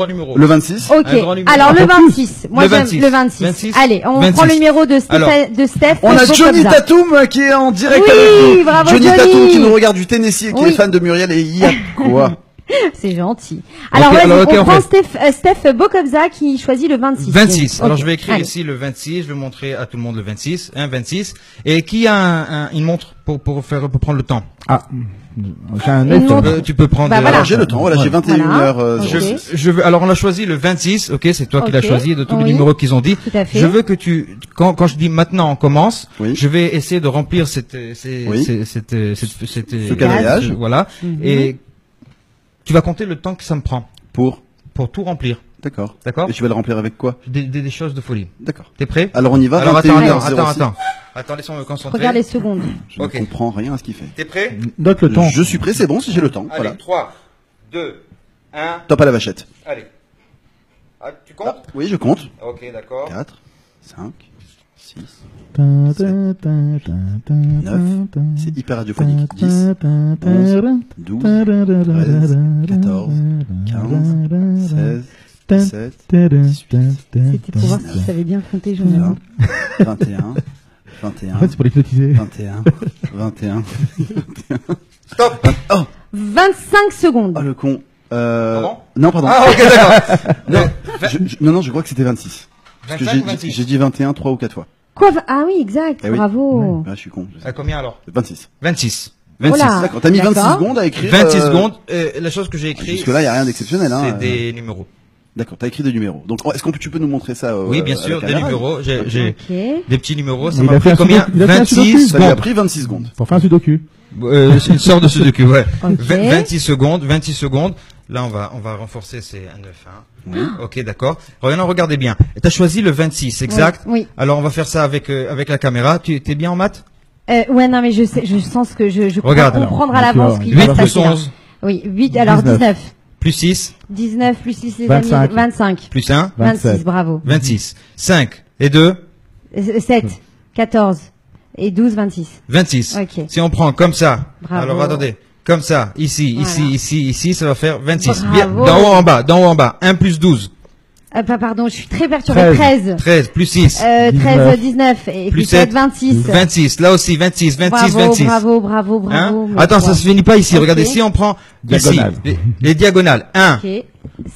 numéro.
Le 26.
Ok.
Un grand numéro.
Alors le
Un peu plus.
26. Moi
Le
j'aime
26.
le 26.
26.
Allez, on
26.
prend le numéro de
Alors,
Steph.
On a Johnny
Bocobza.
Tatum qui est en direct
Oui,
avec nous.
bravo,
Johnny
Johnny.
Tatum qui nous regarde du Tennessee et qui
Oui.
est fan de Muriel et il y a quoi?
C'est gentil. Alors,
Ok,
vas-y,
alors, ok,
on
on
prend
fait.
Steph Bocobza qui choisit le 26.
26.
Ok,
Alors je vais écrire
allez.
ici le 26, je vais montrer à tout le monde le 26, 26. Et qui a une montre pour prendre le temps?
Ah, j'ai un
Une
œil.
montre.
Tu peux prendre.
Bah, voilà.
Alors j'ai le temps, voilà, j'ai 21
Voilà.
heures.
Ok.
Alors on a choisi le 26, ok, c'est toi qui l'as
Ok.
choisi de tous les
Oui.
numéros qu'ils ont dit.
Tout à fait.
Je veux que quand je dis maintenant on commence,
Oui.
je vais essayer de remplir ce
quadrillage.
voilà.
Mhm.
Et tu vas compter le temps que ça me prend
Pour.
tout remplir,
D'accord.
d'accord?
Et tu vas le remplir avec quoi?
Des choses de folie.
D'accord.
T'es prêt?
Alors on y va.
Alors
21h06.
attends, laisse-moi me concentrer.
Regarde les secondes.
Je ne
Ok.
comprends rien à ce qu'il fait.
T'es prêt?
Note le temps.
Je suis prêt, c'est bon si j'ai le temps.
Allez,
Voilà.
3, 2, 1,
Top à la vachette.
allez. Ah, tu comptes?
Oui, je compte.
Ok, d'accord.
4, 5, 6.
Neuf.
C'est hyper radiophonique. 10, 11, 12, 13, 14, 15, 16, 17,
C'était pour voir si tu savais bien compter, Jonathan.
21, 21,
En fait, c'est pour l'hypnotiser.
21, 21.
Stop!
Oh,
25 secondes.
oh le con.
Pardon
Non, pardon.
Ah, ok, d'accord.
Non, je crois que c'était 26. Parce que
25 ou 26?
j'ai dit 21 3 ou 4 fois.
Quoi? Ah oui, exact.
Eh oui.
Bravo.
Ah, je suis con. je sais.
Combien alors?
26.
26.
Voilà.
D'accord, t'as mis 26
D'accord.
secondes à écrire.
26 secondes. La chose que j'ai écrite.
Jusque-là, il n'y a rien d'exceptionnel. Hein,
C'est des numéros.
D'accord, t'as écrit des numéros. Donc, est-ce que tu peux nous montrer ça
Oui, bien
à la
sûr, des
caméra
numéros. J'ai
Ok.
des petits numéros. Ça
Mais il
m'a
a fait
pris
un
combien?
sudoku. Il a fait un
26
sudoku.
Ça lui a
secondes.
pris 26 secondes.
Pour faire un sudoku.
C'est une sorte de sudoku, ouais.
Ok.
26 secondes, 26 secondes. Là, on va renforcer, c'est un 9, hein. Ok, d'accord. Maintenant, regardez bien. Tu as choisi le 26, exact?
Oui.
Alors, on va faire ça avec la caméra. Tu es bien en maths?
Ouais, non, mais je sens que je crois
Regarde,
comprendre à
alors,
l'avance
donc,
qu'il va
8
se
plus
passer là.
11,
Oui, 8, alors 19.
plus 6,
19 plus 6, les
25.
amis, 25.
plus 1,
26, bravo.
26. 5 et 2,
7, 14 et 12, 26.
26.
Ok.
Si on prend comme ça,
Bravo.
alors attendez, comme ça, ici,
Voilà.
ici, ça va faire 26.
Bravo.
Bien, d'en haut en bas, 1 plus 12,
Pardon, je suis très perturbée. 13.
13, plus 6,
13, 19 et
Plus
plus 7,
7,
26.
26, là aussi, 26, 26,
Bravo,
26.
bravo.
Hein
mais
Attends, ça
quoi.
se finit pas ici.
Ok.
Regardez, si on prend
Diagonale.
ici, les diagonales, 1,
Ok.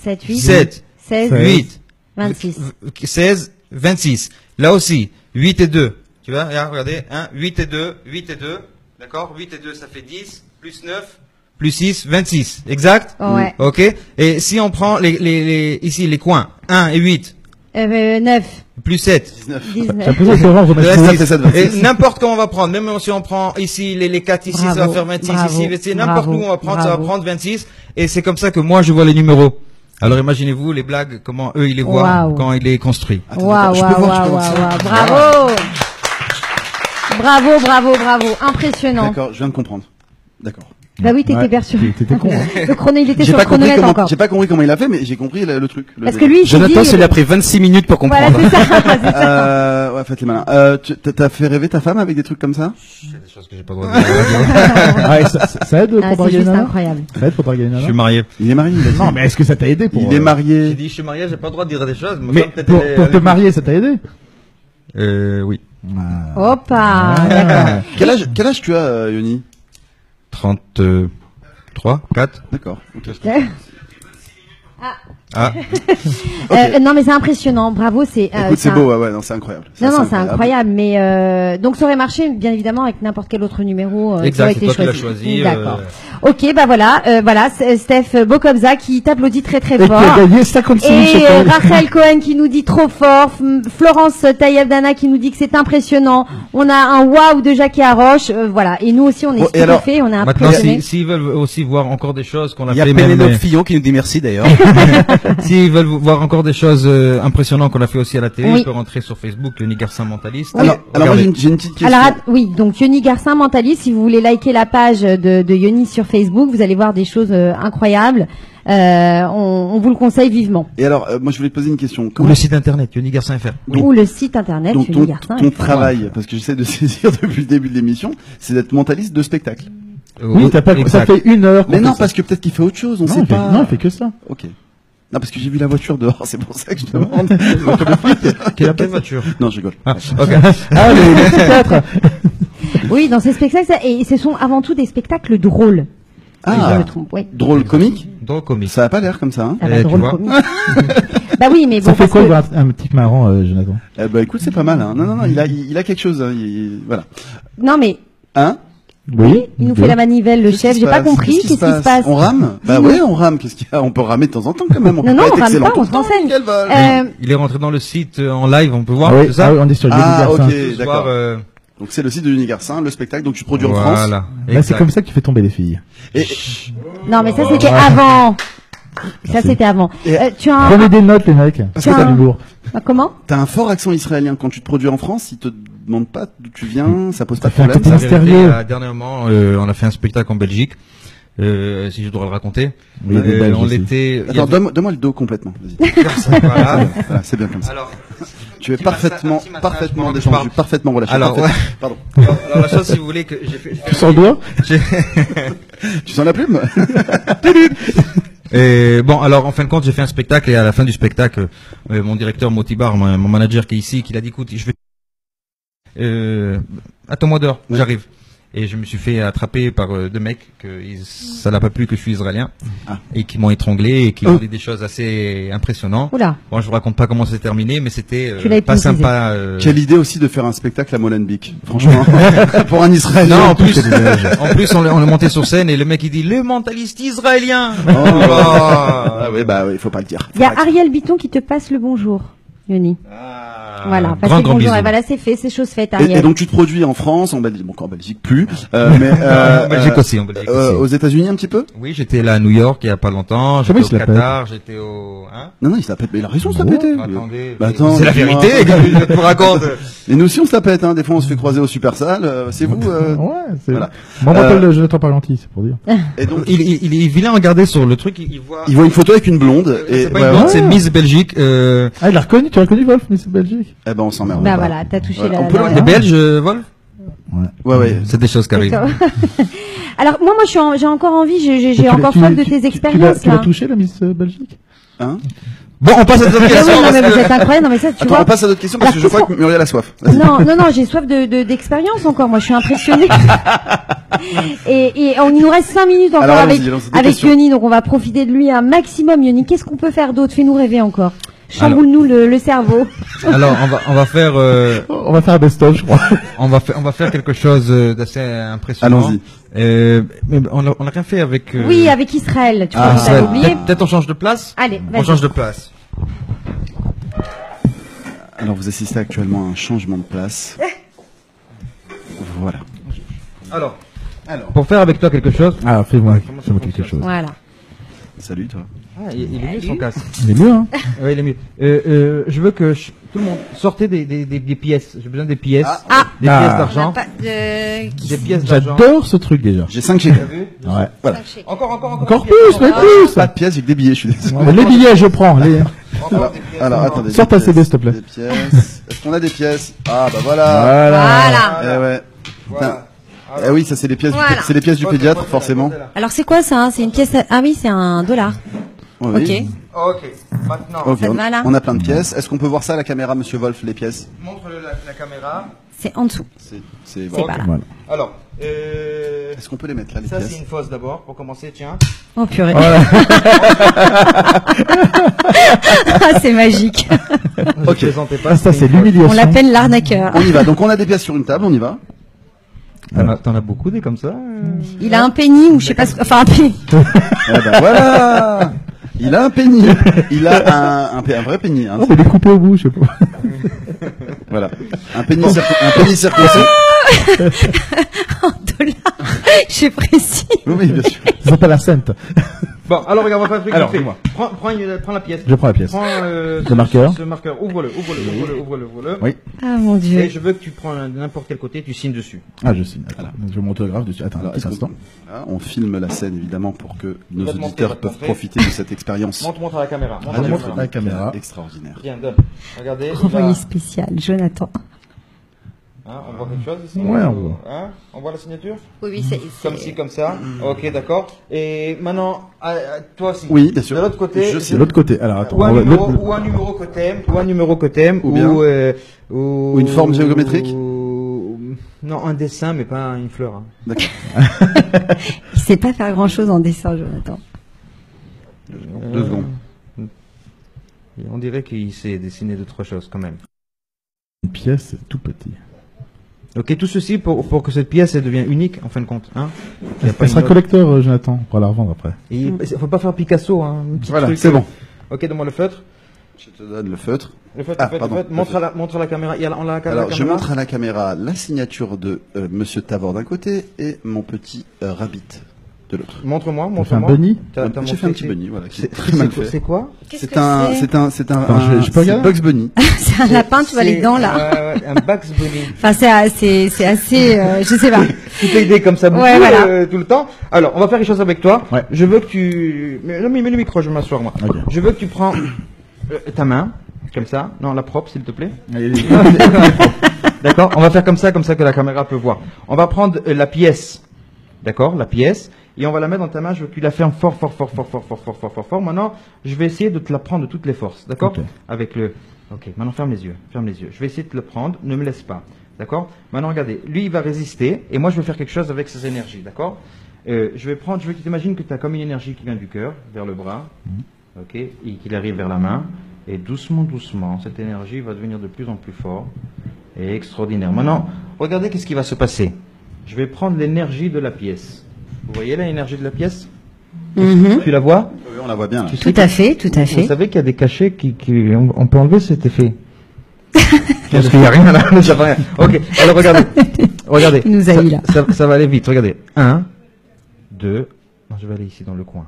7, 8.
7,
16,
8,
26.
16, 26. Là aussi, 8 et 2. Tu vois, regardez, 1, 8 et 2, 8 et 2. D'accord? 8 et 2, ça fait 10, plus 9, plus 6, 26. Exact?
Ouais.
Ok? Et si on prend ici, les coins, 1 et 8,
9,
plus 7.
19.
J'ai
19.
l'impression que c'est vraiment
Le
remettre
reste,
ça
six.
fait 7, 26.
Et n'importe comment on va prendre, même si on prend ici les 4 ici, ça va
Bravo,
faire 26
bravo,
ici, c'est n'importe
bravo,
où on va prendre, ça va
bravo.
prendre 26. Et c'est comme ça que moi je vois les numéros. Alors imaginez-vous les blagues, comment eux ils les voient
Waouh.
quand il est construit.
Waouh,
je peux
waouh,
voir, je peux
waouh,
voir
waouh,
ça.
bravo. Bravo. Impressionnant.
D'accord, je viens de comprendre. D'accord.
Bah oui, t'étais
Ouais,
perturbé.
t'étais con, hein.
Le chrono, il était
J'ai
sur
pas
le
compris
chronomètre
comment,
encore.
j'ai pas compris comment il a fait, mais j'ai compris le truc. le
Parce que
délire.
lui, il s'est
Jonathan,
dit...
ça lui a pris 26 minutes pour
Voilà,
comprendre.
c'est ça. c'est ça.
Ouais, faites les malins. T'as fait rêver ta femme avec des trucs comme ça?
C'est des choses que j'ai pas le droit de dire.
Ouais, ça aide
Ah,
pour
c'est
draguer une
juste
nana?
incroyable.
Ça aide pour draguer une
Je
nana?
suis marié.
Il est marié, il a dit.
Non, mais est-ce que ça t'a aidé pour...
Il est marié.
J'ai dit je suis marié, j'ai pas le droit de dire des choses. ma
Mais
femme, peut-être,
pour
elle est-
te
elle est-
marier, ça t'a aidé?
Oui.
Ah.
Hoppa.
Ah.
D'accord.
Quel âge tu as, Yoni?
33, 4.
D'accord. ok.
Ah,
Non, mais c'est impressionnant. Bravo, c'est...
Écoute, c'est beau, ouais, non, c'est incroyable.
Non, c'est incroyable, mais donc ça aurait marché bien évidemment avec n'importe quel autre numéro qui aurait
exact, c'est
été
toi qui l'as
choisi.
choisi.
D'accord. Ok, bah voilà, Steph Bokobza qui t'applaudit très très
Et qui
fort.
a gagné 56 000
Et
shekels.
Rachel Cohen qui nous dit trop fort, Florence Taïevdana qui nous dit que c'est impressionnant. On a un waouh de Jackie Haroche, voilà. Et nous aussi on est
Bon, et alors,
stupéfait, on est
maintenant,
impressionnés.
s'ils veulent aussi voir encore des choses qu'on a
Il y a
fait, même,
Pénélope Fillon qui nous dit merci d'ailleurs.
s'ils veulent voir encore des choses impressionnantes qu'on a fait aussi à la télé,
Oui.
ils peuvent rentrer sur Facebook, le Garcin Mentaliste.
Alors moi,
Regardez.
j'ai une petite question.
Alors oui, donc Yoni Garcin Mentaliste, si vous voulez liker la page de Yoni sur Facebook, vous allez voir des choses incroyables. On vous le conseille vivement.
Et alors, moi, je voulais te poser une question.
Ou
Comment
le site internet, Garcin.fr.
Ou le site internet
donc,
Yoni Garcin.
ton travail, parce que j'essaie de saisir depuis le début de l'émission, c'est d'être mentaliste de spectacle.
Oui, t'as pas, ça
exact.
fait 1 heure. qu'on
Mais non,
fait
parce que peut-être qu'il fait autre chose, on
ça.
sait
Non,
pas.
non, il fait que ça.
Ok. Non, parce que j'ai vu la voiture dehors, c'est pour ça que je demande.
Quelle voiture?
Non, je rigole.
Ah, ok.
Ah, le théâtre.
Oui, dans ces spectacles, et ce sont avant tout des spectacles drôles. Si je
Ah,
me trompe, oui.
drôle comique.
Drôle comique.
Ça a pas l'air comme ça, hein.
Ah bah,
tu
drôle
vois.
comique. Bah oui, mais bon.
Ça fait
parce
quoi
que-
de voir un type marrant, Jonathan?
Bah écoute, c'est pas mal, hein. Non, il a quelque chose, hein. Voilà.
Non, mais
Hein?
Oui.
il nous fait la manivelle, le
Qu'est-ce
chef.
qui
J'ai
se
pas
passe
compris. Qu'est-ce qui se passe?
On rame? Bah
Dis-nous.
ouais, on rame. Qu'est-ce qu'il y a? On peut ramer de temps en temps quand même. On peut
Non,
pas
on
être
rame
excellent
pas,
tout
on
le
se
temps.
renseigne.
Quel vol.
Il est rentré dans le site en live, on peut voir,
Ah oui,
c'est ça?
ah oui, on est sur Yoni
Ah,
Garcin.
ok,
Ce soir,
d'accord. Donc c'est le site de Yoni Garcin, le spectacle, donc tu produis en France.
Voilà.
Là, c'est
Exact.
comme ça que tu fais tomber les filles.
Et,
Non, mais ça c'était avant. Ça c'était avant.
Et-
Tu as un...
Prenez des notes, les mecs.
Parce
C'est
que
ça
t'as-
l'humour.
Comment?
t'as un fort accent israélien. Quand tu te produis en France, ils te demandent pas d'où tu viens, ça pose pas de
fait un
problème.
côté
ça.
La vérité,
mystérieux.
dernièrement, on a fait un spectacle en Belgique, si je dois le raconter.
Oui, des Belges
on
aussi.
était. il y
Attends,
avait-
donne-moi le dos complètement. Vas-y.
Voilà.
Voilà, c'est bien comme ça.
Alors,
Tu es
petit massage,
parfaitement,
un petit massage
parfaitement
pendant que je
détendu,
parle.
parfaitement relâché.
Alors,
parfait.
ouais.
Pardon.
alors la chose, si vous voulez, que j'ai fait.
Tu sens le doigt?
Tu sens la plume?
Et bon, alors en fin de compte, j'ai fait un spectacle et à la fin du spectacle, mon directeur Motibar, mon manager qui est ici, qui l'a dit, écoute, je vais, attends-moi dehors,
Ouais.
j'arrive. Et je me suis fait attraper par deux mecs ça n'a pas plu que je suis israélien
Ah.
et qui m'ont étranglé et qui m'ont dit des choses assez impressionnantes.
Oula.
Bon, je vous raconte pas comment c'est terminé, mais c'était
Tu l'as
pas
hypnotisé.
sympa.
Quelle idée aussi de faire un spectacle à Molenbeek. Franchement, pour un Israélien.
Non, en plus, on est monté sur scène et le mec il dit le mentaliste israélien.
Oh. Ah ouais, bah, il faut pas le dire.
Il y a Ariel Bitton qui te passe le bonjour. Yoni. Voilà,
grand,
passez le
grand
bonjour.
bisou.
Et voilà, c'est fait, c'est chose faite,
Et
Ariel.
donc tu te produis en France, en Belgique, bon, en Belgique plus, mais
En Belgique aussi, en Belgique aussi.
aux États-Unis un petit peu.
Oui, j'étais là à New York il y a pas longtemps,
Comment
j'étais
il
au
se la
Qatar, j'étais au... Hein
Non, il se la pète, mais il a raison, se la
Bon.
péter.
Attendez,
Bah, attends,
c'est la
dis-moi.
vérité, que je te raconte.
Et nous aussi on se la pète, hein. Des fois on se fait croiser au Supersal, c'est vous.
Ouais, c'est...
Voilà.
Moi, on m'appelle Jonathan Parlanti, c'est pour dire.
Et donc
Il est vilain, regardez sur le truc, il voit...
il voit une photo avec une blonde et
C'est pas
ouais,
une blonde,
ouais.
c'est Miss Belgique.
Ah, il a reconnu, tu as reconnu Wolf, mais c'est Belgique.
Eh ben on s'emmerde.
Bah
pas.
voilà, t'as touché
Voilà,
la...
on peut
la-
Les Belges, Wolf
Ouais, ouais.
C'est des choses qui arrivent.
D'accord. Alors moi, j'ai encore envie, j'ai encore soif de tes expériences
Tu l'as
là.
touché, la Miss Belgique?
Hein
Bon, on passe à cette
Ah oui,
question.
non mais
parce
vous
que-
êtes incroyable, non mais ça tu
Attends,
vois.
on passe à d'autres questions parce que je
Alors,
crois que Muriel a soif. Vas-y.
Non, j'ai soif d'expérience encore. Moi, je suis impressionnée. et il nous reste 5 minutes encore
Alors,
avec
allons-y, allons-y, des
avec
questions.
Yoni, donc on va profiter de lui un maximum. Yoni, qu'est-ce qu'on peut faire d'autre? Fais-nous rêver encore. Chamboule-nous le cerveau.
Alors, on va faire,
On va faire un best-of, je crois.
on va faire quelque chose d'assez impressionnant.
Allons-y.
Mais on l'a rien fait avec.
Oui, avec Israël. Tu
Ah,
crois que t'avais
Israël.
oublié?
Peut-être on change de place.
Allez,
On
vas-y.
change de place.
Alors vous assistez actuellement à un changement de place. Voilà.
Alors, pour faire avec toi quelque chose.
Ah, fais-moi quelque chose.
Voilà.
Salut toi.
Ah, il est mieux son casque.
Il est mieux, hein?
Oui, il est mieux. Je veux que tout le monde sortez des pièces. J'ai besoin des pièces. Des
Ah.
pièces d'argent. Des pièces d'argent.
J'adore ce truc, déjà.
J'ai 5 chèques.
Ouais.
Voilà.
Encore plus, mais plus!
Pas de pièces, j'ai que des billets, je suis désolé.
Les billets, je prends.
Alors attendez.
Sors ta
des
CD,
pièces,
s'il te plaît.
Des pièces. Est-ce qu'on a des pièces? Ah bah voilà.
Voilà.
Eh ouais.
Voilà.
Eh oui, ça c'est les pièces
Voilà.
c'est les pièces du pédiatre forcément.
Alors c'est quoi ça, hein? C'est une pièce. Ah oui, c'est un dollar.
Oui.
Ok.
Ok. Maintenant,
Ok,
Ça te va, là
on a plein de pièces. Est-ce qu'on peut voir ça à la caméra, monsieur Wolf, les pièces?
montre la caméra.
C'est en dessous.
C'est
C'est
voilà.
pas là.
Voilà.
Alors,
Est-ce qu'on peut les mettre là, les
ça c'est
pièces?
une fosse d'abord pour commencer. Tiens.
Oh purée. Ah, c'est magique.
Ok.
Plaisantez pas.
Ah, ça, c'est
On
l'humiliation.
l'appelle l'arnaqueur.
On y va. Donc on a des pièces sur une table, on y va.
T'en as beaucoup des comme ça.
Il a un penny ou je sais pas. Enfin un penny.
Eh ben voilà. Il a un penny. Il a un vrai penny. Hein.
Oh, mais découpé au bout, je sais pas.
Voilà. Un penny circoncis.
Un dollar. Je précise.
Oui, bien sûr.
Ça s'appelle la scente.
Bon, alors regarde, on va faire un truc.
Alors,
vite fait.
dis-moi.
Prends la pièce.
Je prends la pièce.
Prends
Le marqueur.
Ce marqueur. Ouvre-le.
Oui.
Ah mon
Et
dieu.
je veux que tu prends n'importe quel côté, tu signes dessus.
Ah, je signe. Attends. Je vais mon autographe dessus. Attends, un
Alors,
petit
est-ce que-
instant.
Là, on filme la scène évidemment pour que nos
va te montrer,
auditeurs
va te
peuvent
montrer.
profiter de cette expérience.
Montre à la caméra. Montre à la
radiophonique
caméra.
la caméra.
Extraordinaire.
Tiens, donne. Regardez.
Envoyé
là.
spécial, Jonathan.
Hein, on voit quelque chose ici.
Ouais, on voit.
Hein, on voit la signature.
Oui,
Comme ci, comme ça. Ok, d'accord. Et maintenant, toi aussi.
Oui, bien sûr.
De l'autre côté.
Je sais.
De l'autre côté. Alors, attends.
Ou un
on va-
numéro, ou un numéro que t'aimes,
Ou bien.
ou
une forme géométrique.
Non, un dessin, mais pas une fleur. Hein.
D'accord.
Il sait pas faire grand chose en dessin, Jonathan.
2 secondes.
Et on dirait qu'il sait dessiner d'autres choses quand même.
Une pièce, c'est tout petit.
Ok, tout ceci pour que cette pièce elle devienne unique en fin de compte. Hein. Il y a pas
Elle sera
une autre.
collecteur, Jonathan. On pourra la revendre après.
Et il faut pas faire Picasso. Hein, un petit
Voilà,
truc.
c'est bon.
Ok, donne-moi le feutre.
Je te donne le feutre.
Le feutre,
Ah,
le feutre,
pardon,
le feutre.
le
Montre à la caméra. Il y a, on a la
Alors, je
caméra.
montre à la caméra la signature de Monsieur Tavor d'un côté et mon petit Rabbit de l'autre.
Montre-moi,
On fait un
montre-moi.
bunny.
T'as
J'ai fait un
montré
petit
que-
bunny, voilà, qui est
C'est
très mal
c'est-
fait.
c'est quoi?
Qu'est-ce que
C'est un,
Attends, je peux
c'est
regarder
Bugs Bunny.
C'est un lapin, tu vois les dents là.
Ouais, un Bugs Bunny.
Enfin, c'est assez, je sais pas.
Tu t'es aidé comme ça beaucoup
Ouais, voilà.
tout le temps. Alors, on va faire quelque chose avec toi.
Ouais.
Je veux que tu... Mais non, mais mets le micro, je vais m'asseoir moi.
Ok.
Je veux que tu prends ta main, comme ça. Non, la propre, s'il te plaît. D'accord. On va faire comme ça que la caméra peut voir. On va prendre la pièce. D'accord, la pièce. Et on va la mettre dans ta main. Je veux que tu la fermes fort. Maintenant, je vais essayer de te la prendre de toutes les forces. D'accord.
Ok.
Avec le... Ok, maintenant ferme les yeux. Je vais essayer de te le prendre. Ne me laisse pas. D'accord. Maintenant, regardez. Lui, il va résister. Et moi, je vais faire quelque chose avec ses énergies. D'accord. Je veux que tu t'imagines que tu as comme une énergie qui vient du cœur vers le bras. Ok. Et qu'il arrive vers la main. Et doucement, cette énergie va devenir de plus en plus forte. Et extraordinaire. Maintenant, regardez qu'est-ce qui va se passer. Je vais prendre l'énergie de la pièce. Vous voyez l'énergie de la pièce?
Mhm.
Tu la vois?
Oui, on la voit bien. Là.
Tout à fait, tout à
Vous
fait.
savez qu'il y a des cachets on peut enlever cet effet. Parce qu'il n'y a rien là, ça va rien. Ok, alors regardez.
Il nous a
ça,
eu là.
ça va aller vite, regardez. 1, 2, non, je vais aller ici dans le coin.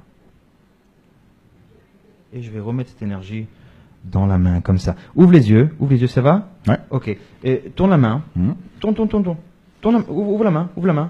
Et je vais remettre cette énergie dans la main, comme ça. Ouvre les yeux, ça va?
Ouais.
Ok. Et tourne la main.
Mhm.
Ouvre la main.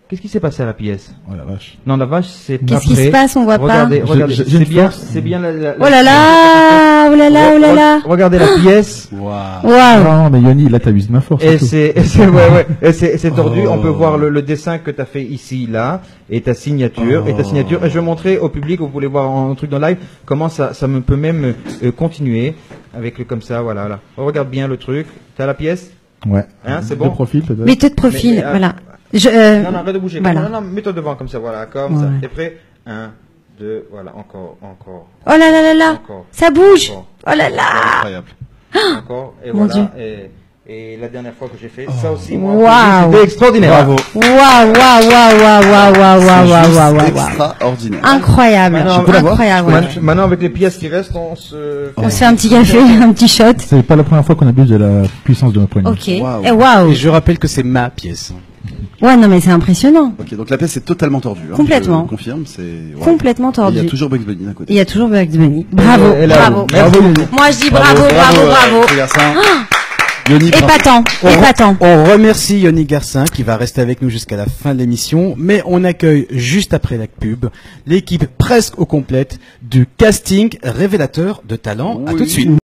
Qu'est-ce qui s'est passé à la pièce?
Oh la vache.
Non, la vache, c'est
Qu'est-ce qui se passe? On voit pas.
Regardez,
J'ai
c'est
une
bien,
force.
c'est bien
Oh là là, oh là là, oh là là.
Regardez la pièce.
Waouh.
Waouh.
Non, mais Yoni, là, t'as usé ma force.
Et
tout.
c'est tordu.
Oh.
On peut voir le dessin que tu as fait ici, là, et ta signature.
Oh.
Et je vais montrer au public, vous voulez voir un truc dans live, comment ça me peut même continuer avec le comme ça, voilà. Là. On regarde bien le truc. T'as la pièce?
Ouais.
Hein, c'est
De
bon?
profil, peut-être.
Mets-toi de profil,
Mais,
voilà.
Non, arrête de bouger.
Voilà.
Non, mets-toi devant comme ça, voilà, comme ça.
Ouais.
T'es prêt? 1, 2, voilà, encore.
Oh là là là là.
Encore.
Ça bouge.
Encore.
Oh là là.
Incroyable.
Encore, et
Mon
voilà. Et la dernière fois que j'ai fait, ça aussi, moi,
Waouh.
c'était extraordinaire.
Bravo.
Waouh, waouh, waouh, waouh, waouh, waouh,
C'est
waouh,
juste
waouh, waouh.
extraordinaire.
Incroyable.
Maintenant, peux la voir
Incroyable. ouais.
Maintenant, avec les pièces qui restent, on se...
On se fait un petit café, un petit shot.
C'est pas la première fois qu'on abuse de la puissance de nos poignets.
Ok.
Waouh.
Et waouh.
Oh.
Et je rappelle que c'est ma pièce.
Ouais, non, mais c'est impressionnant.
Ok, donc la pièce est totalement tordue. Hein,
Complètement.
Je confirme, c'est. Waouh.
Complètement
Et il y
tordu.
a toujours Bugs Bunny d'un
Il
côté.
y a toujours Bugs Bunny. Bravo,
Et là,
bravo.
merci.
Moi, je dis bravo, bravo.
Les garçons. Yoni, bravo.
Épatant, épatant.
On remercie Yoni Garcin qui va rester avec nous jusqu'à la fin de l'émission, mais on accueille juste après la pub l'équipe presque au complète du casting révélateur de talent. À tout de
Oui.
suite.